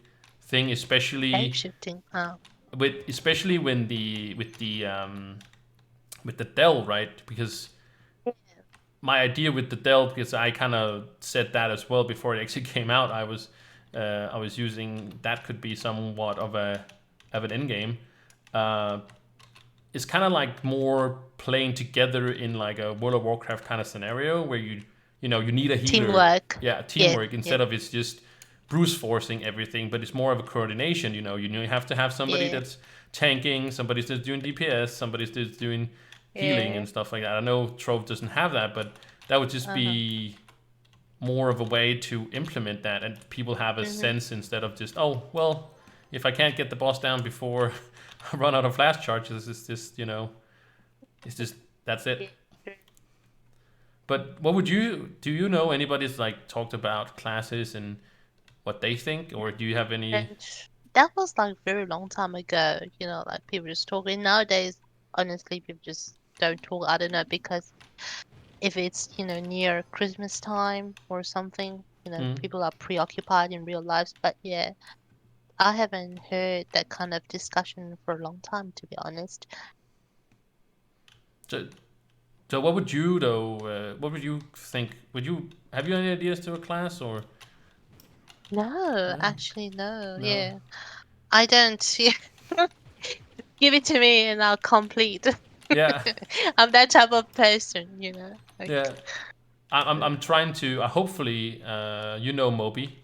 thing, Shape especially shifting. Oh. when with the Dell, right? Because my idea with the Dell, because I kind of said that as well before it actually came out. I was using that could be somewhat of an end game. Uh, it's kind of like more playing together in like a World of Warcraft kind of scenario where you know you need a healer, Teamwork. yeah, Yes. teamwork Yes. instead of it's just brute forcing everything, but it's more of a coordination. You have to have somebody Yeah. that's tanking, somebody that's doing DPS, somebody that's doing healing Yeah. and stuff like that. I know Trove doesn't have that, but that would just Uh-huh. be more of a way to implement that, and people have a Mhm. sense instead of just, oh well, if I can't get the boss down before I run out of flash charges, it's just it's just that's Yeah. it. But what would you do? You know anybody's like talked about classes and what they think, or do you have any? And that was like very long time ago, like people just talking. Nowadays, honestly, people just don't talk. I don't know, because if it's, near Christmas time or something, Mm, people are preoccupied in real lives. But yeah, I haven't heard that kind of discussion for a long time, to be honest. so, so what would you though? What would you think? Would you have you any ideas to a class or No, no? actually, no. No. Yeah, I don't. Give it to me and I'll complete. Yeah, I'm that type of person, Like, yeah. I'm trying to. Hopefully, you know Moby.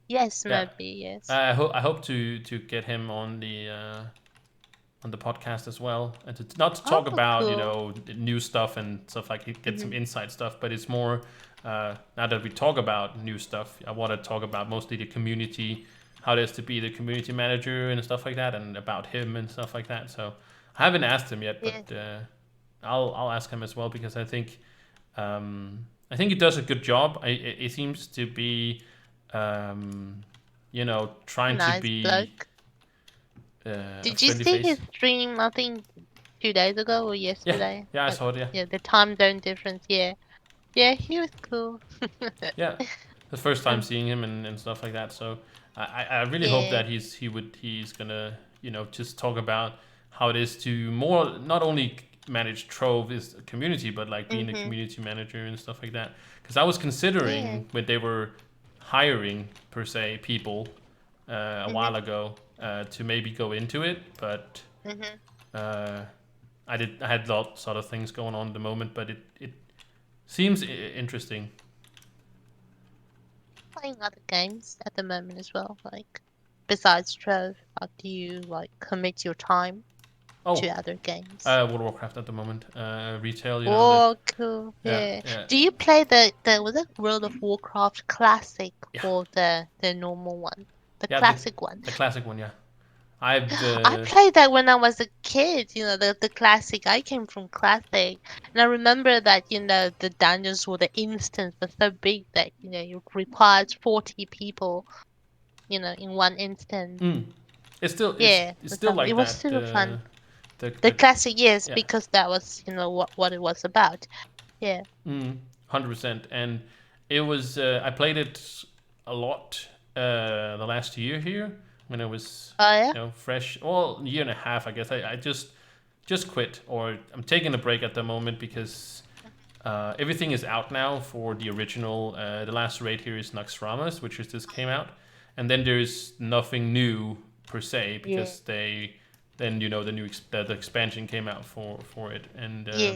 yes, Yeah, maybe, yes. I hope to get him on the podcast as well, and to not to Oh, talk about cool. new stuff and stuff like get some Hmm. inside stuff, but it's more now that we talk about new stuff, I want to talk about mostly the community, how it is to be the community manager and stuff like that, and about him and stuff like that. So I haven't asked him yet, Yeah, but I'll ask him as well because I think he does a good job. It seems to be trying to nice be bloke. a Did you friendly see his face. stream, I think 2 days ago or Yeah, yesterday? yeah, I saw it. Yeah, Yeah, the time zone difference. Yeah. Yeah, he was cool. yeah. The first time Um, seeing him and stuff like that. So I really hope yeah. that he's gonna just talk about how it is to more not only manage Trove is a community, but like being a Mhm. community manager and stuff like that. Because I was Yeah. considering when they were hiring per se people a Mhm. while ago to maybe go into it, but Mhm. uh, I had lots of things going on at the moment, but it seems interesting. Playing other games at the moment as well. Like, besides Trove, do you like commit your time to Oh, other games? World of Warcraft at the moment. Retail, you know the Oh, cool. yeah Yeah. yeah Do you play the was it World of Warcraft Classic yeah or the normal one? The yeah classic one. the classic one. Yeah, I've I played that when I was a kid, the classic. I came from classic. And I remember that, the dungeons or the instance were so big that, you required 40 people, in one instance. mm, it's still Yeah, it's or still something. It like was that. super fun. The The classic, yes, yeah because that was, what it was about. Yeah. 100%. And it was I played it a lot the last year here when I was Oh, yeah? fresh. Well, a year and a half, I guess. I just quit, or I'm taking a break at the moment because everything is out now for the original. The last raid here is Naxxramas, which just came out, and then there's nothing new per se Yeah. because they then the expansion came out for it, Yeah.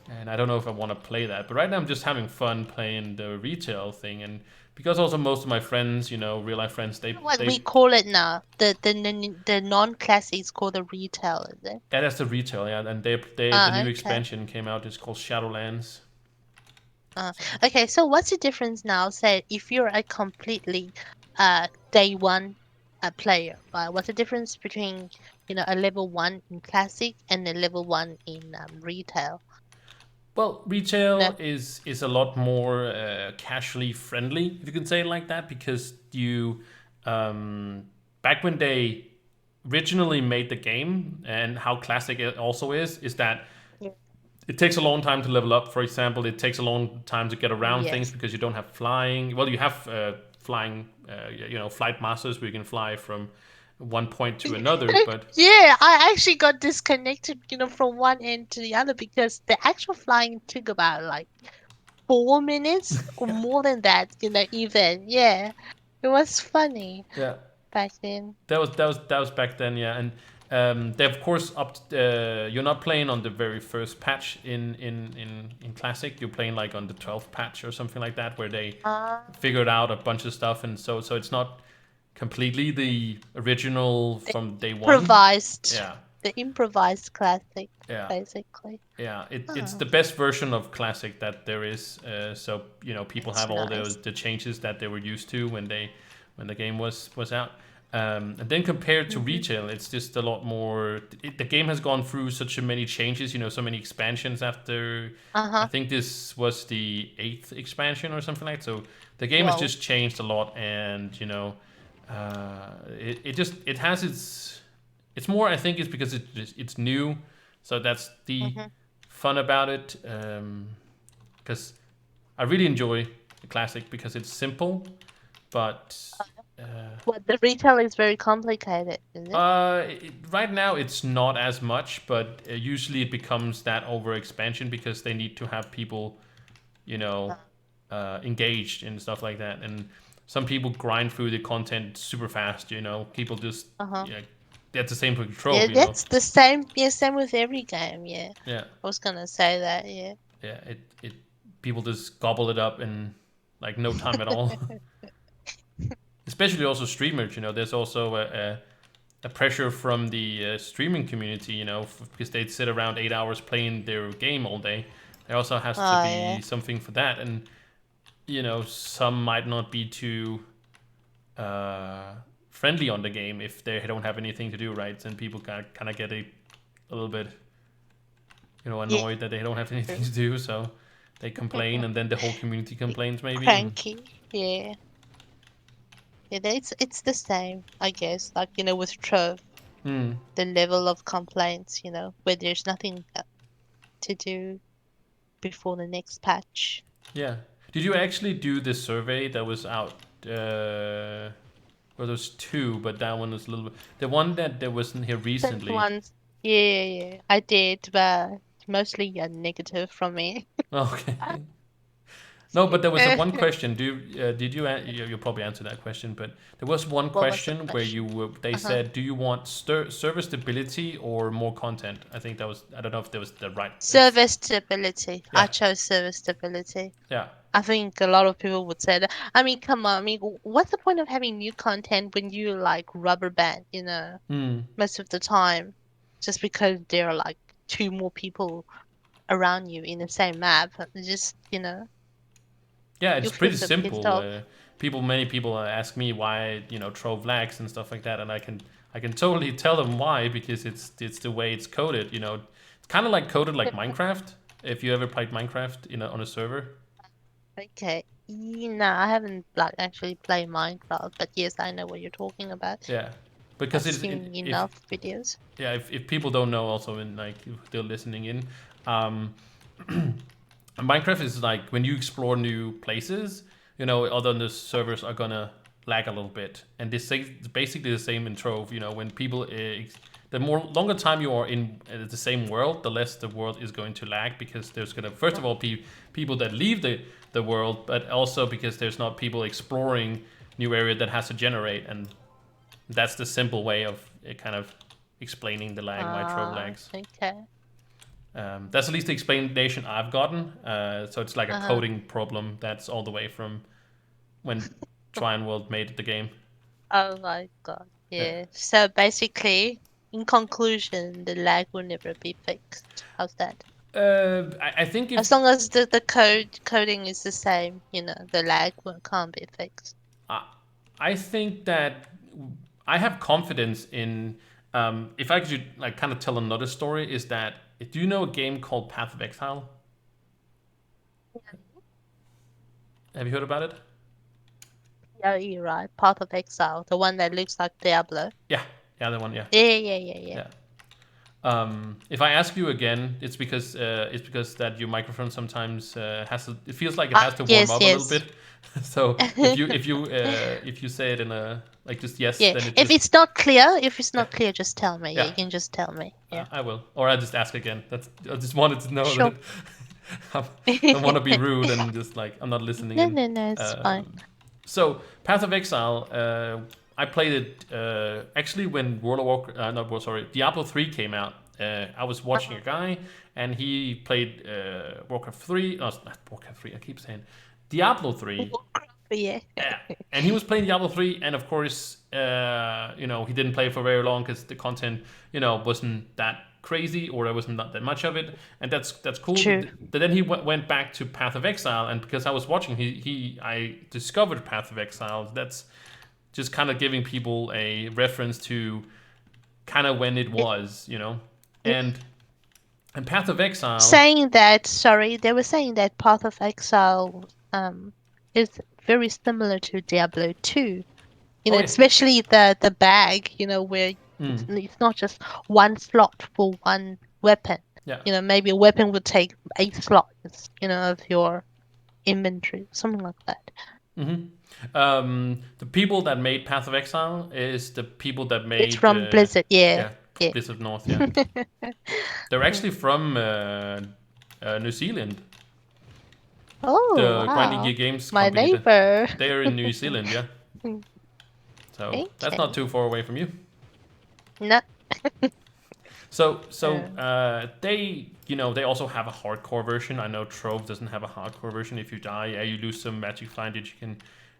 and I don't know if I want to play that. But right now I'm just having fun playing the retail thing, and because also most of my friends, real life friends, What we they call it now. The non-classic is called the retail, is it? yeah, that's the retail, yeah, and the new Okay. expansion came out. It's called Shadowlands. Uh, So okay, so what's the difference now? Say if you're a completely day one player, right? What's the difference between, a level one in classic and a level one in retail? Well, No. retail is a lot more casually friendly, if you can say it like that, because you back when they originally made the game and how classic it also is that Yeah. it takes a long time to level up. For example, it takes a long time to get around things Yes. because you don't have flying. Well, you have flying, flight masters where you can fly from one point to another, but Yeah, I actually got disconnected, from one end to the other because the actual flying took about like 4 minutes or more than that, even. Yeah. It was funny yeah, back then. that was back then, yeah. And they of course up. You're not playing on the very first patch in classic. You're playing like on the 12th patch or something like that, where they Uh, figured out a bunch of stuff, and so it's not completely the original the from day one. improvised, Yeah, the improvised classic, yeah, basically. yeah. It's Oh, the best version of classic that there is. So people that's have all those nice. the changes that they were used to when the game was out. And then compared to Mm-hmm. retail, it's just a lot more. The game has gone through such a many changes, so many expansions after. I Uh-huh. think this was the eighth expansion or something like that. So the game has Whoa. just changed a lot, and it has it's more. I think it's because it's new, so that's the Mm-hmm. fun about it. Because I really enjoy the classic because it's simple, but uh, What, the retail is very complicated, is it? right now it's not as much, but usually it becomes that over expansion because they need to have people, you know, engaged and stuff like that. And some people grind through the content super fast. People just Uh-huh. yeah, that's the same for Yeah, Trove. that's the same. Yeah, same with every game. Yeah, Yeah, I was gonna say that. Yeah. yeah. It people just gobble it up in like no time at all. Especially also streamers. There's also a pressure from the streaming community. Because they'd sit around 8 hours playing their game all day. There also has to Oh yeah. be something for that, and some might not be too uh, friendly on the game if they don't have anything to do, right? And people kind of get a little bit Yeah. annoyed that they don't have anything True. to do, so they complain, and then the whole community complains maybe. And Cranky. Yeah. Yeah. It's the same, I guess. Like with Trove, hmm, the level of complaints. Where there's nothing to do before the next patch. yeah. Did you actually do the survey that was out? Well, there's two, but that one was a little bit. The one that there wasn't here That recently. ones. Yeah, yeah, yeah. I did, but mostly a negative from me. Okay. No, but there was a one question. Did you? You'll probably answer that question, but there was one What was the question where question? they Uh-huh. said, "Do you want server stability or more content?" I think that was. I don't know if that was the right. Server stability. I Yeah, chose server stability. yeah. I think a lot of people would say that. I mean, come on. I mean, what's the point of having new content when you like rubber band, Hmm. most of the time, just because there are like two more people around you in the same map? Just, Yeah, you it's feel pretty so pissed simple. off. Many people ask me why Trove lags and stuff like that, and I can totally tell them why because it's the way it's coded. It's kind of like coded like Minecraft. If you ever played Minecraft on a server, Okay. No, I haven't like actually played Minecraft, but yes, I know what you're talking about. yeah, I've because seen if enough videos. yeah if people don't know also in like if they're listening in, um, Minecraft is like when you explore new places, other the servers are gonna lag a little bit, and it's basically the same in Trove. When people, the more longer time you are in the same world, the less the world is going to lag because there's gonna first of all be people that leave the world, but also because there's not people exploring new area that has to generate, and that's the simple way of kind of explaining the lag why Trove lags. Okay. That's at least the explanation I've gotten. So it's like a Uh-huh. coding problem that's all the way from when Trine World made the game. Oh my God. Yeah. Yeah. So basically, in conclusion, the lag will never be fixed. How's that? I think As if long as the coding is the same, the lag can't be fixed. I, I think that I have confidence in. If I could like kind of tell another story, is that do you know a game called Path of Exile? Have you heard about it? Yeah, you're right. Path of Exile, the one that looks like Diablo. Yeah, yeah, the one. Yeah, Yeah. yeah. If I ask you again, it's because that your microphone sometimes has to. It feels like it has to warm up a little Yes. bit. So if you say it in a like just yes, Yeah. then it If just it's not clear, yeah just tell me. Yeah, yeah you can just tell me. Yeah. I will, or I just ask again. I just wanted to know Sure. that I don't want to be rude and just like I'm not listening in. No, it's fine. So Path of Exile, I played it actually when World of Warcraft, sorry, Diablo 3 came out. I was watching a guy and he played Warcraft 3. No, not Warcraft 3. I keep saying Diablo 3. Warcraft, yeah. Yeah, and he was playing Diablo 3, and of course, he didn't play for very long because the content, wasn't that crazy or there wasn't not that much of it, and that's cool. True. But then he went back to Path of Exile, and because I was watching, I discovered Path of Exile. That's just kind of giving people a reference to kind of when it Yeah. was, and Path of Exile. Saying that, sorry, they were saying that Path of Exile is very similar to Diablo 2. Oh yeah, Especially the bag, where it's not just one slot for one weapon. yeah. Maybe a weapon would take 8 slots, of your inventory, something like that. The people that made Path of Exile is the people that It's made from Blizzard, yeah, yeah yeah. Blizzard North. Yeah, they're actually from New Zealand. Oh, The Grinding wow. Gear Games My company. neighbor. They are in New Zealand. Yeah, so that's Okay. not too far away from you. No. So they also have a hardcore version. I know Trove doesn't have a hardcore version. If you die, you lose some magic findage you can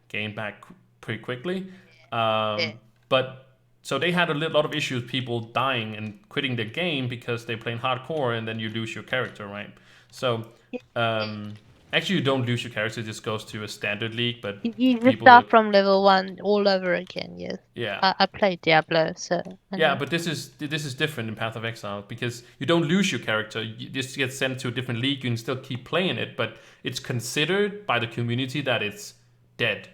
gain back pretty quickly. Yeah. But so they had a lot of issues, people dying and quitting the game because they playing hardcore, and then you lose your character, right? So Yeah. actually, you don't lose your character; it just goes to a standard league. But You just people that start from level 1 all over again, yes. yeah, I played Diablo, so I yeah, know. but this is different in Path of Exile because you don't lose your character. You just get sent to a different league. You can still keep playing it, but it's considered by the community that it's dead.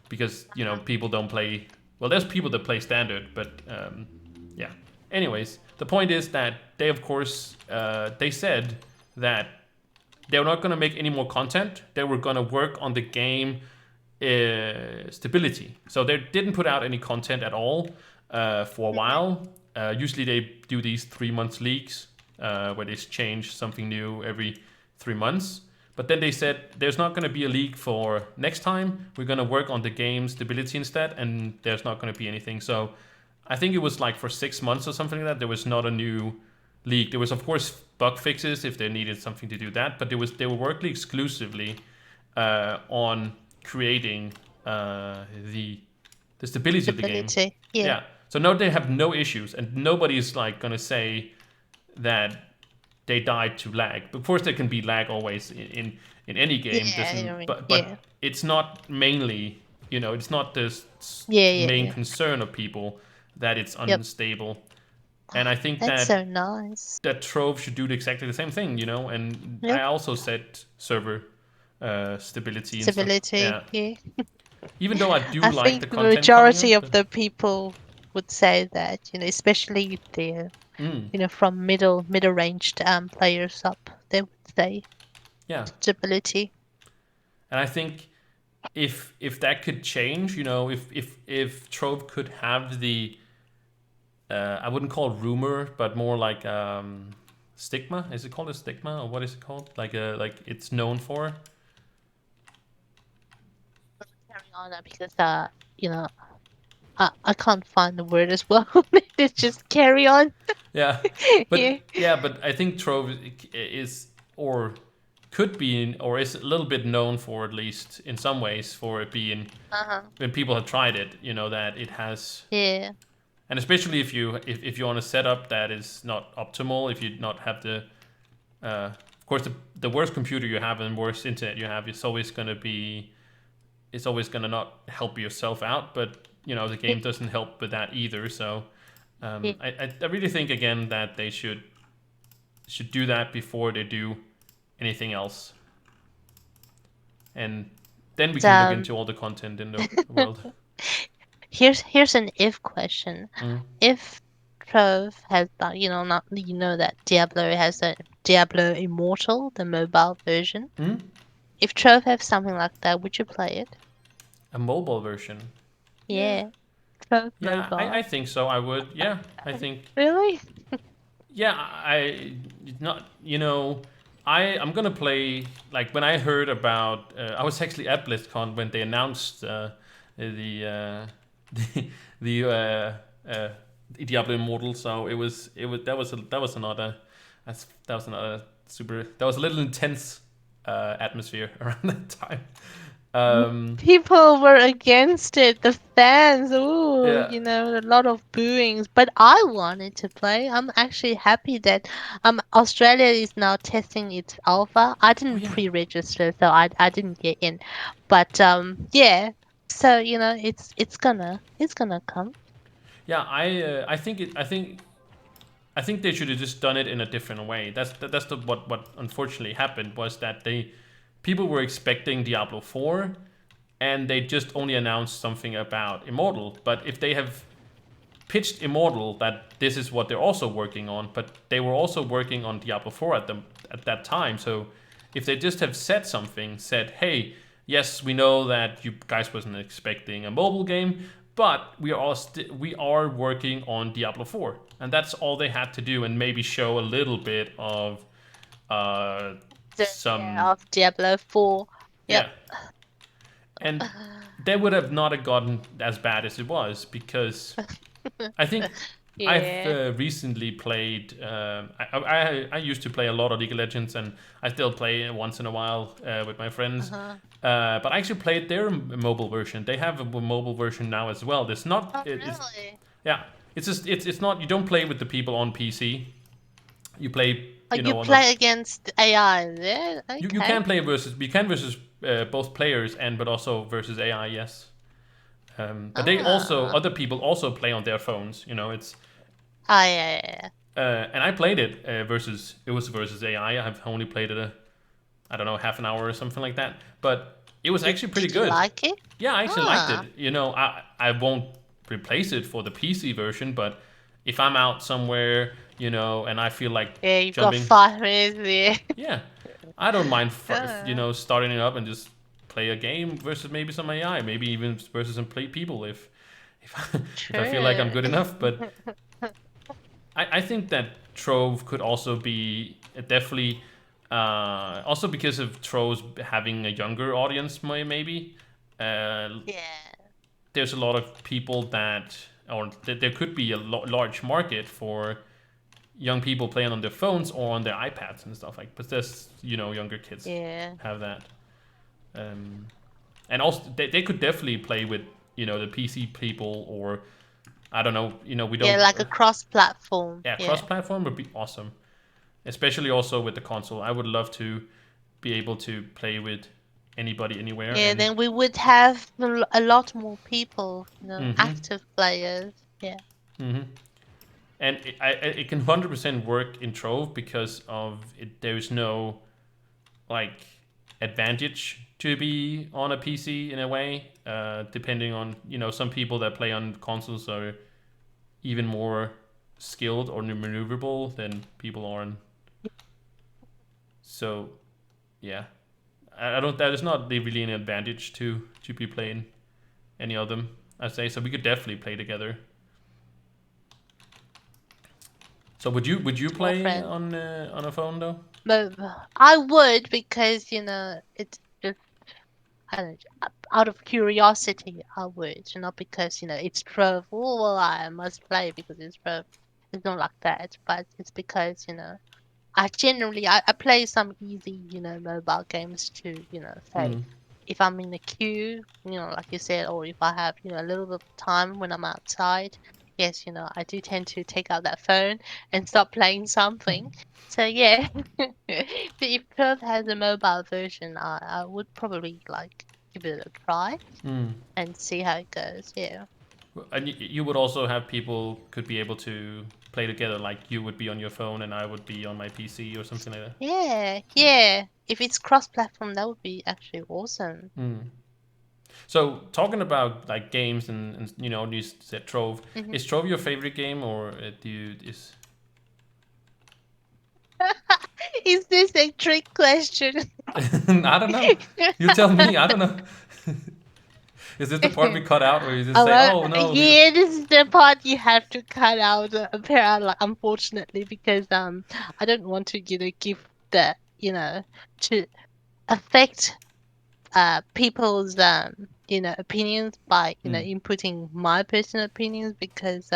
Because people don't play. Well, there's people that play standard, but yeah. Anyways, the point is that they, of course, they said that they were not going to make any more content. They were going to work on the game stability. So they didn't put out any content at all for a while. Usually they do these 3 months leaks where they change something new every 3 months. But then they said there's not going to be a leak for next time. We're going to work on the game stability instead, and there's not going to be anything. So I think it was like for 6 months or something like that. There was not a new leak. There was of course bug fixes if they needed something to do that, but they were working exclusively on creating the stability of the game. Stability, yeah. Yeah. So now they have no issues, and nobody's like gonna say that they died to lag. Of course, there can be lag always in any game. Yeah, Doesn't yeah. but it's not mainly it's not the main Yeah. concern of people that it's Yep. unstable. And I think That's that so nice. Trove should do exactly the same thing, And I Yep. also said server stability and stuff. Stability, Yeah. yeah. Even though I do I like the think the content coming majority out, of the people would say that, especially if they're, from middle ranged players up, they would say yeah. stability. And I think if that could change, if Trove could have the I wouldn't call it rumor, but more like stigma. Is it called a stigma, or what is it called? Like it's known for. Carry on because you know, I can't find the word as well. Let's just carry on. Yeah, Yeah. but I think Trove is or could be or is a little bit known for, at least in some ways, for it being Uh-huh. when people have tried it, that it has. Yeah. And especially if you're on a setup that is not optimal, if you not have the of course the worse computer you have and worse internet you have, it's always gonna not help yourself out, but the game doesn't help with that either. So Yeah. I really think again that they should do that before they do anything else. and then we So, can look into all the content in the world. here's an if question. Mm. If Trove has not that Diablo has a Diablo Immortal, the mobile version. Mm? If Trove has something like that, would you play it? A mobile version. Yeah, Yeah, Trove yeah, I mobile. think so. I would. Yeah, I think. Really? Yeah, I not I'm gonna play like when I heard about I was actually at BlizzCon when they announced the the uh, Diablo Immortal. So it was that was another super that was a little intense atmosphere around that time. Um, People were against it. The fans, ooh, yeah. a lot of booings. But I wanted to play. I'm actually happy that Australia is now testing its alpha. I Oh didn't yeah. pre-register, so I didn't get in. But yeah. So it's gonna come. Yeah. I think they should have just done it in a different way. That's what unfortunately happened was that people were expecting Diablo 4 and they just only announced something about Immortal. But if they have pitched Immortal that this is what they're also working on, but they were also working on Diablo 4 at that time. So if they just have said, hey, yes, we know that you guys wasn't expecting a mobile game, but we are working on Diablo 4, and that's all they had to do, and maybe show a little bit of uh, So some yeah, of Diablo 4. Yep. yeah, and they would have not have gotten as bad as it was because I think I've Yeah. recently played. I used to play a lot of League of Legends, and I still play once in a while with my friends. Uh-huh. But I actually played their mobile version. They have a mobile version now as well. It's not. Oh, It's really? yeah. It's just it's not. You don't play with the people on PC. You play. Oh, You you know on the. play against AI, yeah? You Okay. can play versus. You can versus both players and but also versus AI. Yes. But they also Ah. other people also play on their phones. It's Oh, yeah, yeah, yeah. and I played it versus it was versus AI. I've only played it I don't know half an hour or something like that, but it was Did actually pretty did you good. like it? Yeah, I actually liked Ah. it. I won't replace it for the PC version, but if I'm out somewhere, and I feel like Yeah, you've got jumping, 5 minutes, yeah, I don't mind yeah. starting it up and just play a game versus maybe some AI, maybe even versus some people if if I feel like I'm True. good enough, but I think that Trove could also be definitely also because of Trove having a younger audience, maybe. Uh, Yeah. there's a lot of people or there could be a large market for young people playing on their phones or on their iPads and stuff like. But there's younger kids Yeah. have that, and also they could definitely play with the PC people or I don't know. We Yeah, don't. like a cross-platform. Yeah, Yeah. cross-platform would be awesome. Especially also with the console. I would love to be able to play with anybody anywhere Yeah, and then we would have a lot more people, mm-hmm, active players. Yeah. mm-hmm. And it can 100% work in Trove because of it. There's no like advantage to be on a PC in a way. Depending on some people that play on consoles are even more skilled or maneuverable than people are on. So yeah, I don't. That is not really an advantage to be playing any of them. I say so. We could definitely play together. So would you Small play friends. on a phone though? But I would because, it's just, I don't know, out of curiosity, I would, not because, it's Trove. Oh, well, I must play because it's Trove. It's not like that, but it's because, I play some easy, mobile games too, say Mm. if I'm in the queue, like you said, or if I have, a little bit of time when I'm outside, yes, I do tend to take out that phone and start playing something. So yeah, but if Perth has a mobile version, I would probably like give it a try Mm. and see how it goes. Yeah. And you would also have people could be able to play together, like you would be on your phone and I would be on my PC or something like that. Yeah, yeah. If it's cross-platform, that would be actually awesome. Mm. So talking about like games and you said Trove. Hmm. Is Trove your favorite game, or do you is Is this a trick question? I don't know. You tell me. I don't know. Is this the part we cut out where you just Oh, say, well, "Oh no"? yeah, this is the part you have to cut out, apparently, unfortunately, because I don't want to, give the, to affect people's opinions by Mm, inputting my personal opinions because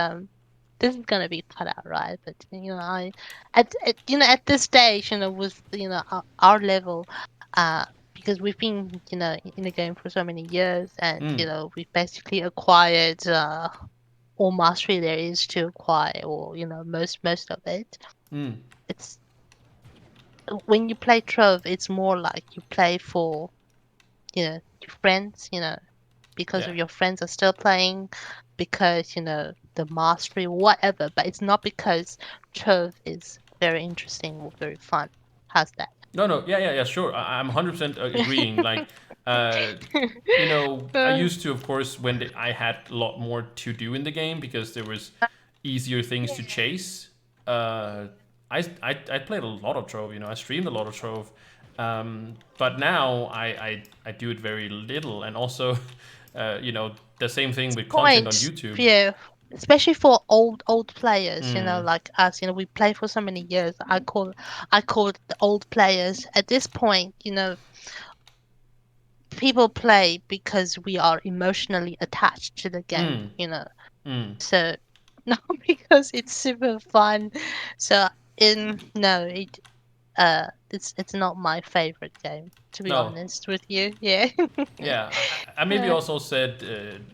this is gonna be cut out, right? But at this stage, with our level, uh because we've been in the game for so many years, and mm, we've basically acquired all mastery there is to acquire, or most of it. mm. It's when you play Trove, it's more like you play for your friends, because Yeah. of your friends are still playing, because the mastery, whatever. But it's not because Trove is very interesting or very fun. How's that? No, no, yeah, yeah, yeah, sure. I'm 100% agreeing. Like, uh, I Uh, used to, of course, when I had a lot more to do in the game because there was easier things to yeah. chase. Uh, I played a lot of Trove. I streamed a lot of Trove. But now I do it very little, and also, the same thing with content on Point, YouTube. yeah. Especially for old players, Mm, like us, we play for so many years. I call it the old players. At this point, people play because we are emotionally attached to the game, mm, mm. So not because it's super fun. So in no, it's not my favorite game, to be No, honest with you. Yeah. yeah, I maybe Uh, also said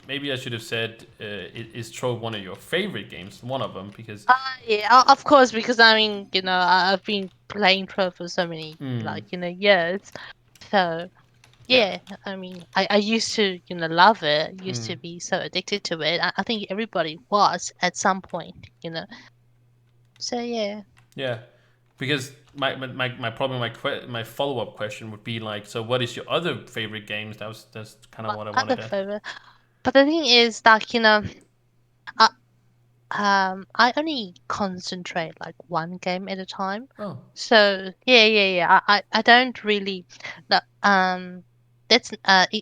maybe I should have said is Trove one of your favorite games? One of them because yeah, of course, because I mean, I've been playing Pro for so many mm, years. So yeah, yeah, I mean, I used to, love it, used mm, to be so addicted to it. I think everybody was at some point. So yeah. yeah, because my problem my follow up question would be like, so what is your other favorite games? That's kind of My what I other wanted to. favorite, but the thing is, like, I I only concentrate like one game at a time. Oh, So yeah, yeah, yeah. I don't really, no, that's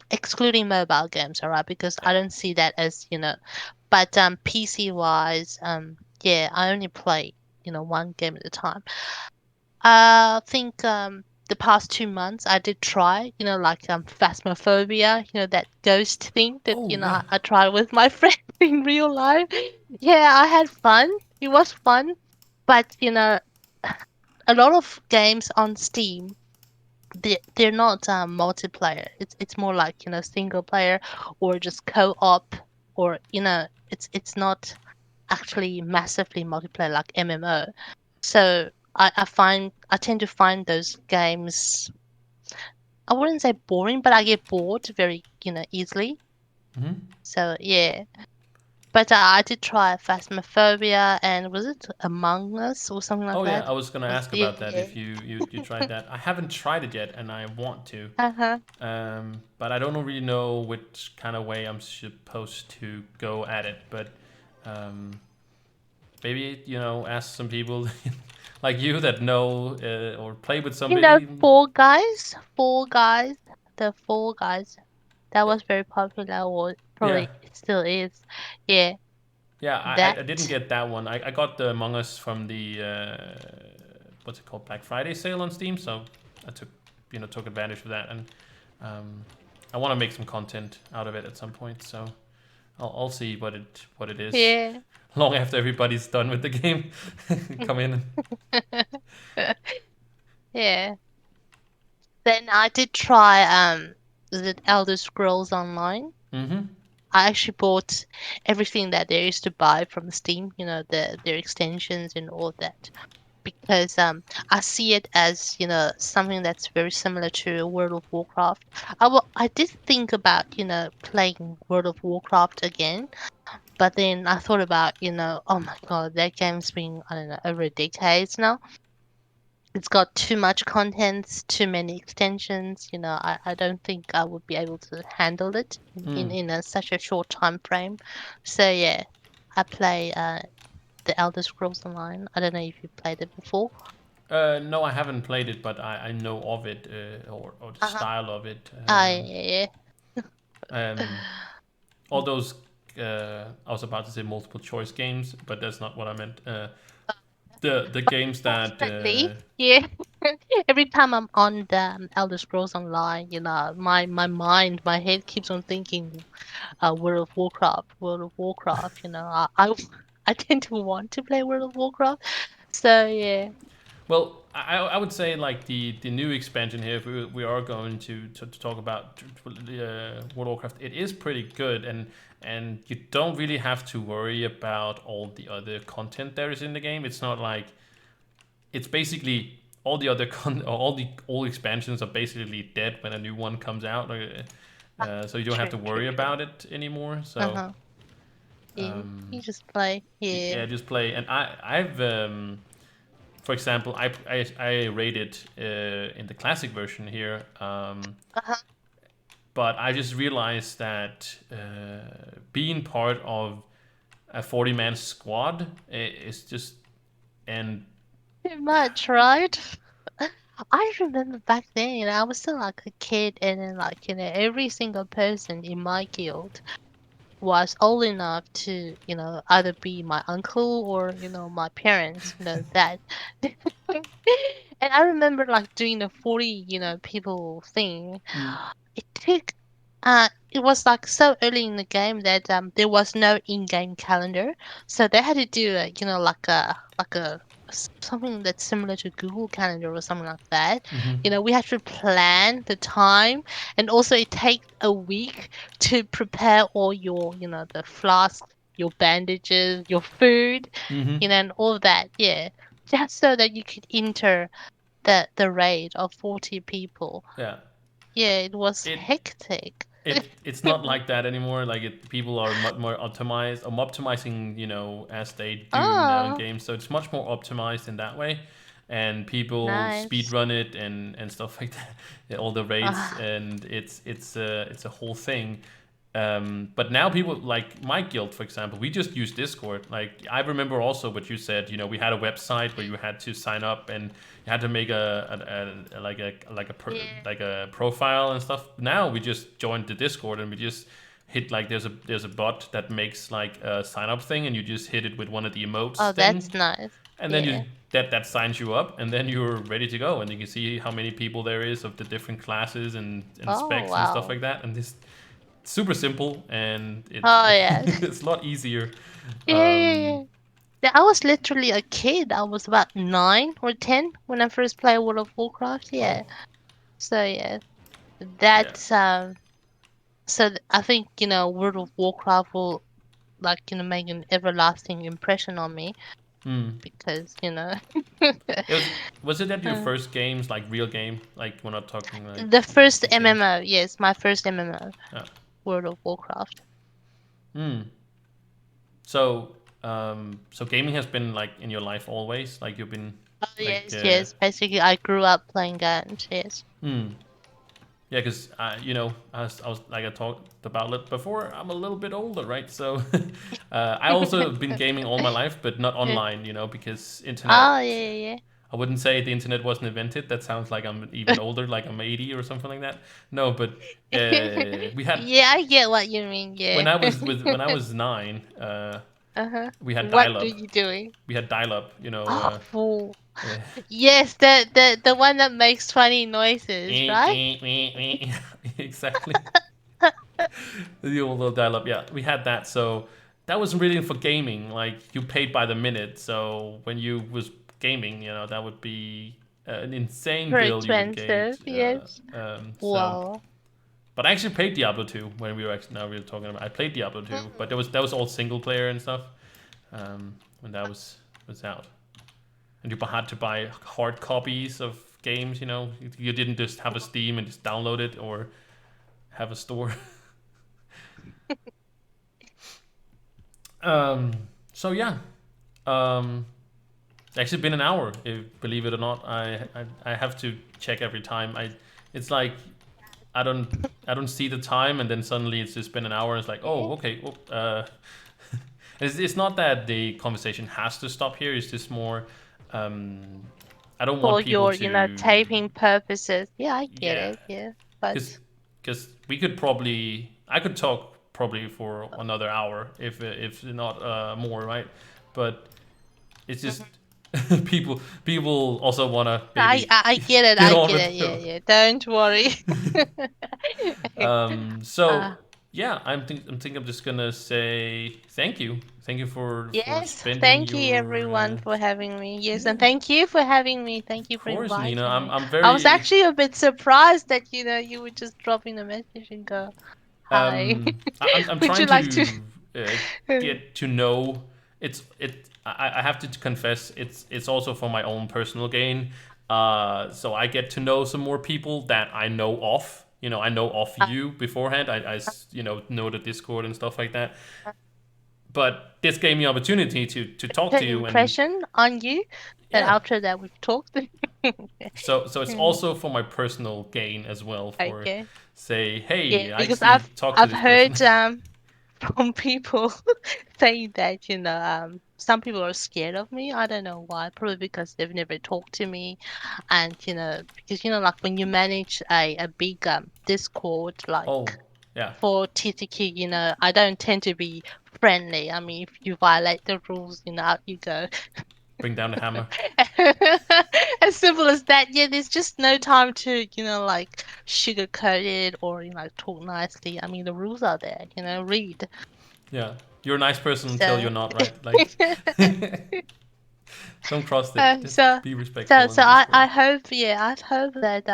excluding mobile games, all right? Because yeah, I don't see that as, but PC wise, yeah, I only play, one game at a time. I think the past 2 months I did try, like phasmophobia, that ghost thing that oh yeah, I tried with my friend in real life. Yeah, I had fun. It was fun, but a lot of games on Steam, they're not multiplayer. It's more like single player or just co-op, or it's not actually massively multiplayer like MMO. So I tend to find those games, I wouldn't say boring, but I get bored very, easily. hmm So yeah. But I did try Phasmophobia, and was it Among Us or something like oh yeah. that? I was gonna ask Yeah, about that yeah. if you tried that. I haven't tried it yet, and I want to. Uh-huh. But I don't really know which kind of way I'm supposed to go at it. But um, maybe ask some people like you that know or play with somebody. Four Guys, the Four Guys. That was very popular, or Yeah, probably it still is. Yeah, yeah. I didn't that. get that one. I got the Among Us from the what's it called, Black Friday sale on Steam. So I took advantage of that, and um, I want to make some content out of it at some point. So I'll see what it is Yeah. long after everybody's done with the game. Come in. Yeah. Then I did try the Elder Scrolls Online. Mm-hmm. I actually bought everything that there is to buy from Steam, their extensions and all that. Because I see it as, something that's very similar to World of Warcraft. I did think about, playing World of Warcraft again, But then I thought about, oh my God, that game's been, I don't know, over decades now. It's got too much contents, too many extensions. I don't think I would be able to handle it Mm. such a short time frame. So yeah, I play the Elder Scrolls Online. I don't know if you played it before. No, I haven't played it, but I know of it, or the Uh-huh. style of it. I Um, all those, I was about to say multiple choice games, but that's not what I meant. The games that Unfortunately, yeah. Every time I'm on the Elder Scrolls Online, my head keeps on thinking, World of Warcraft, World of Warcraft. I tend to want to play World of Warcraft. So yeah. well, I would say like the new expansion here, if we are going to talk about World of Warcraft, it is pretty good, and you don't really have to worry about all the other content there is in the game. It's not like it's basically all the other all the old expansions are basically dead when a new one comes out. So you don't have True, to true, worry true. about it anymore. So Uh-huh. Yeah. um, You just play. Yeah. yeah, just play. And I've for example, I rated in the classic version here, Uh-huh. but I just realized that being part of a 40-man squad is just and Too much, right? I remember back then, I was still like a kid, and then like, every single person in my guild was old enough to, either be my uncle or, my parents, that. And I remember like doing the 40, people thing. mm, It took it was like so early in the game that there was no in-game calendar. So they had to do something that's similar to Google Calendar or something like that. mm-hmm, We had to plan the time, and also it takes a week to prepare all your, the flasks, your bandages, your food, mm-hmm, and all of that. Yeah. Just so that you could enter the raid of 40 people. yeah. Yeah, it was It hectic. it's not like that anymore. Like people are much more optimized. Optimizing, as they do now in Oh, games. So it's much more optimized in that way, and people speed nice. run it and stuff like that. Yeah, all the raids, Ah, and it's a whole thing. But now people like my guild, for example, we just use Discord. Like I remember also what you said. We had a website where you had to sign up and you had to make yeah. like a profile and stuff. Now we just joined the Discord and we just hit like there's a bot that makes like a sign up thing and you just hit it with one of the emotes Oh, thing that's nice. and then Yeah. you that signs you up and then you're ready to go and you can see how many people there is of the different classes and Oh, specs and stuff wow. like that and this super simple and Oh, yeah. it's a lot easier. Yeah, yeah, Um, yeah. Yeah, I was literally a kid. I was about 9 or 10 when I first played World of Warcraft. oh Yeah. So yeah, yeah, that's I think, World of Warcraft will like, make an everlasting impression on me mm. because, It was it that your uh, first games like real game like we're not talking like the first games. MMO, yes, my first MMO, Yeah. World of Warcraft. Mm. So so gaming has been like in your life always like you've been Oh, like yes, yes. Basically, I grew up playing games. Yes. mm. Yeah, because I was like I talked about it before. I'm a little bit older, right? So I also have been gaming all my life, but not Yeah. online. Because Oh, internet. yeah, I wouldn't say the internet wasn't invented. That sounds like I'm even older, like I'm 80 or something like that. No, but yeah. we had Yeah, I get what you mean. Yeah. when I was 9, Uh-huh. we had What dial were up. you doing? We had dial up. Oh, fool. Uh, Yes, the one that makes funny noises, right? exactly. The old little dial up. Yeah, we had that. So that wasn't really for gaming. Like you paid by the minute. So when you was gaming, that would be an insane Very bill you would expensive. get. Yes. So, Wow. but I actually played Diablo 2 when we were actually now we were talking about. I played Diablo 2, but that was all single player and stuff. When that was out, and you had to buy hard copies of games. You didn't just have a Steam and just download it or have a store. Um, so yeah, um, it's actually been an hour. If, believe it or not, I have to check every time. It's like I don't I don't see the time, and then suddenly it's just been an hour. And it's like, Yeah. oh, okay. Well, it's not that the conversation has to stop here. It's just more. Um, I don't want For people your, to. taping purposes. Yeah, I get Yeah, it. Yeah, because but we could probably I could talk probably for another hour if not more, right? But it's just Mhm. people also want to I, maybe I I get it. get I on get with it. Yeah, yeah. Don't worry. so uh, yeah, I'm think I'm just gonna say thank you for yes. spending Thank you, your everyone, for having me. Yes, yeah, and thank you for having me. Thank you of for course, Nina. inviting me. I'm I was very actually a bit surprised that you would just drop in a message and go, "Hi, I'm would you trying like to?" to get to know. I have to confess it's also for my own personal gain. So I get to know some more people that I know of. You know, I know of you beforehand. Know the Discord and stuff like that. But this gave me opportunity to talk An to you, and impression on you, and yeah. after that we've talked. So it's Mm, also for my personal gain as well. For okay. say, Yeah, hey, I because actually talked to I've this person. heard from people saying that, some people are scared of me. I don't know why. Probably because they've never talked to me, and because like when you manage a big Discord, like Oh, yeah. for TTQ, I don't tend to be friendly. I mean, if you violate the rules, out you go. Bring down the hammer. As simple as that. Yeah, there's just no time to, like sugarcoat it or, talk nicely. I mean, the rules are there, read. Yeah, you're a nice person until So, you're not, right? Like, don't cross it. uh, Just so, be so, respectful in so the Discord. I hope that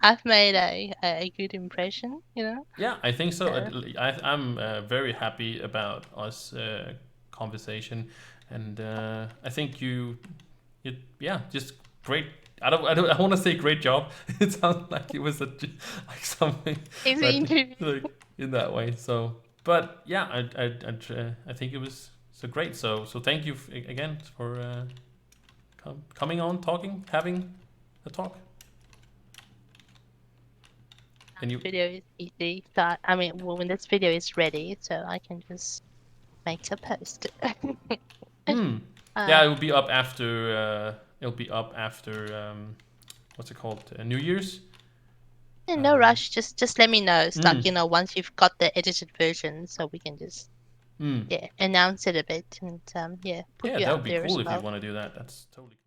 I've made a good impression. Yeah, I think so. So I'm very happy about us conversation, and I think yeah, just great. I want to say great job. It sounds like it was like something, it's an but interview. like in that way. So, but yeah, I think it was so great. So thank you again for coming on, talking, having a talk, and you. Video is easy. So I mean, well, when this video is ready, so I can just make a post. Hmm. uh, Yeah, it will be up after. It'll be up after. What's it called? New Year's. yeah, no Um. rush. Just let me know. It's like, Mm, once you've got the edited version, so we can just, mm. yeah, announce it a bit and, yeah, put Yeah, you that out would be there as cool if you well. want to do that. That's totally.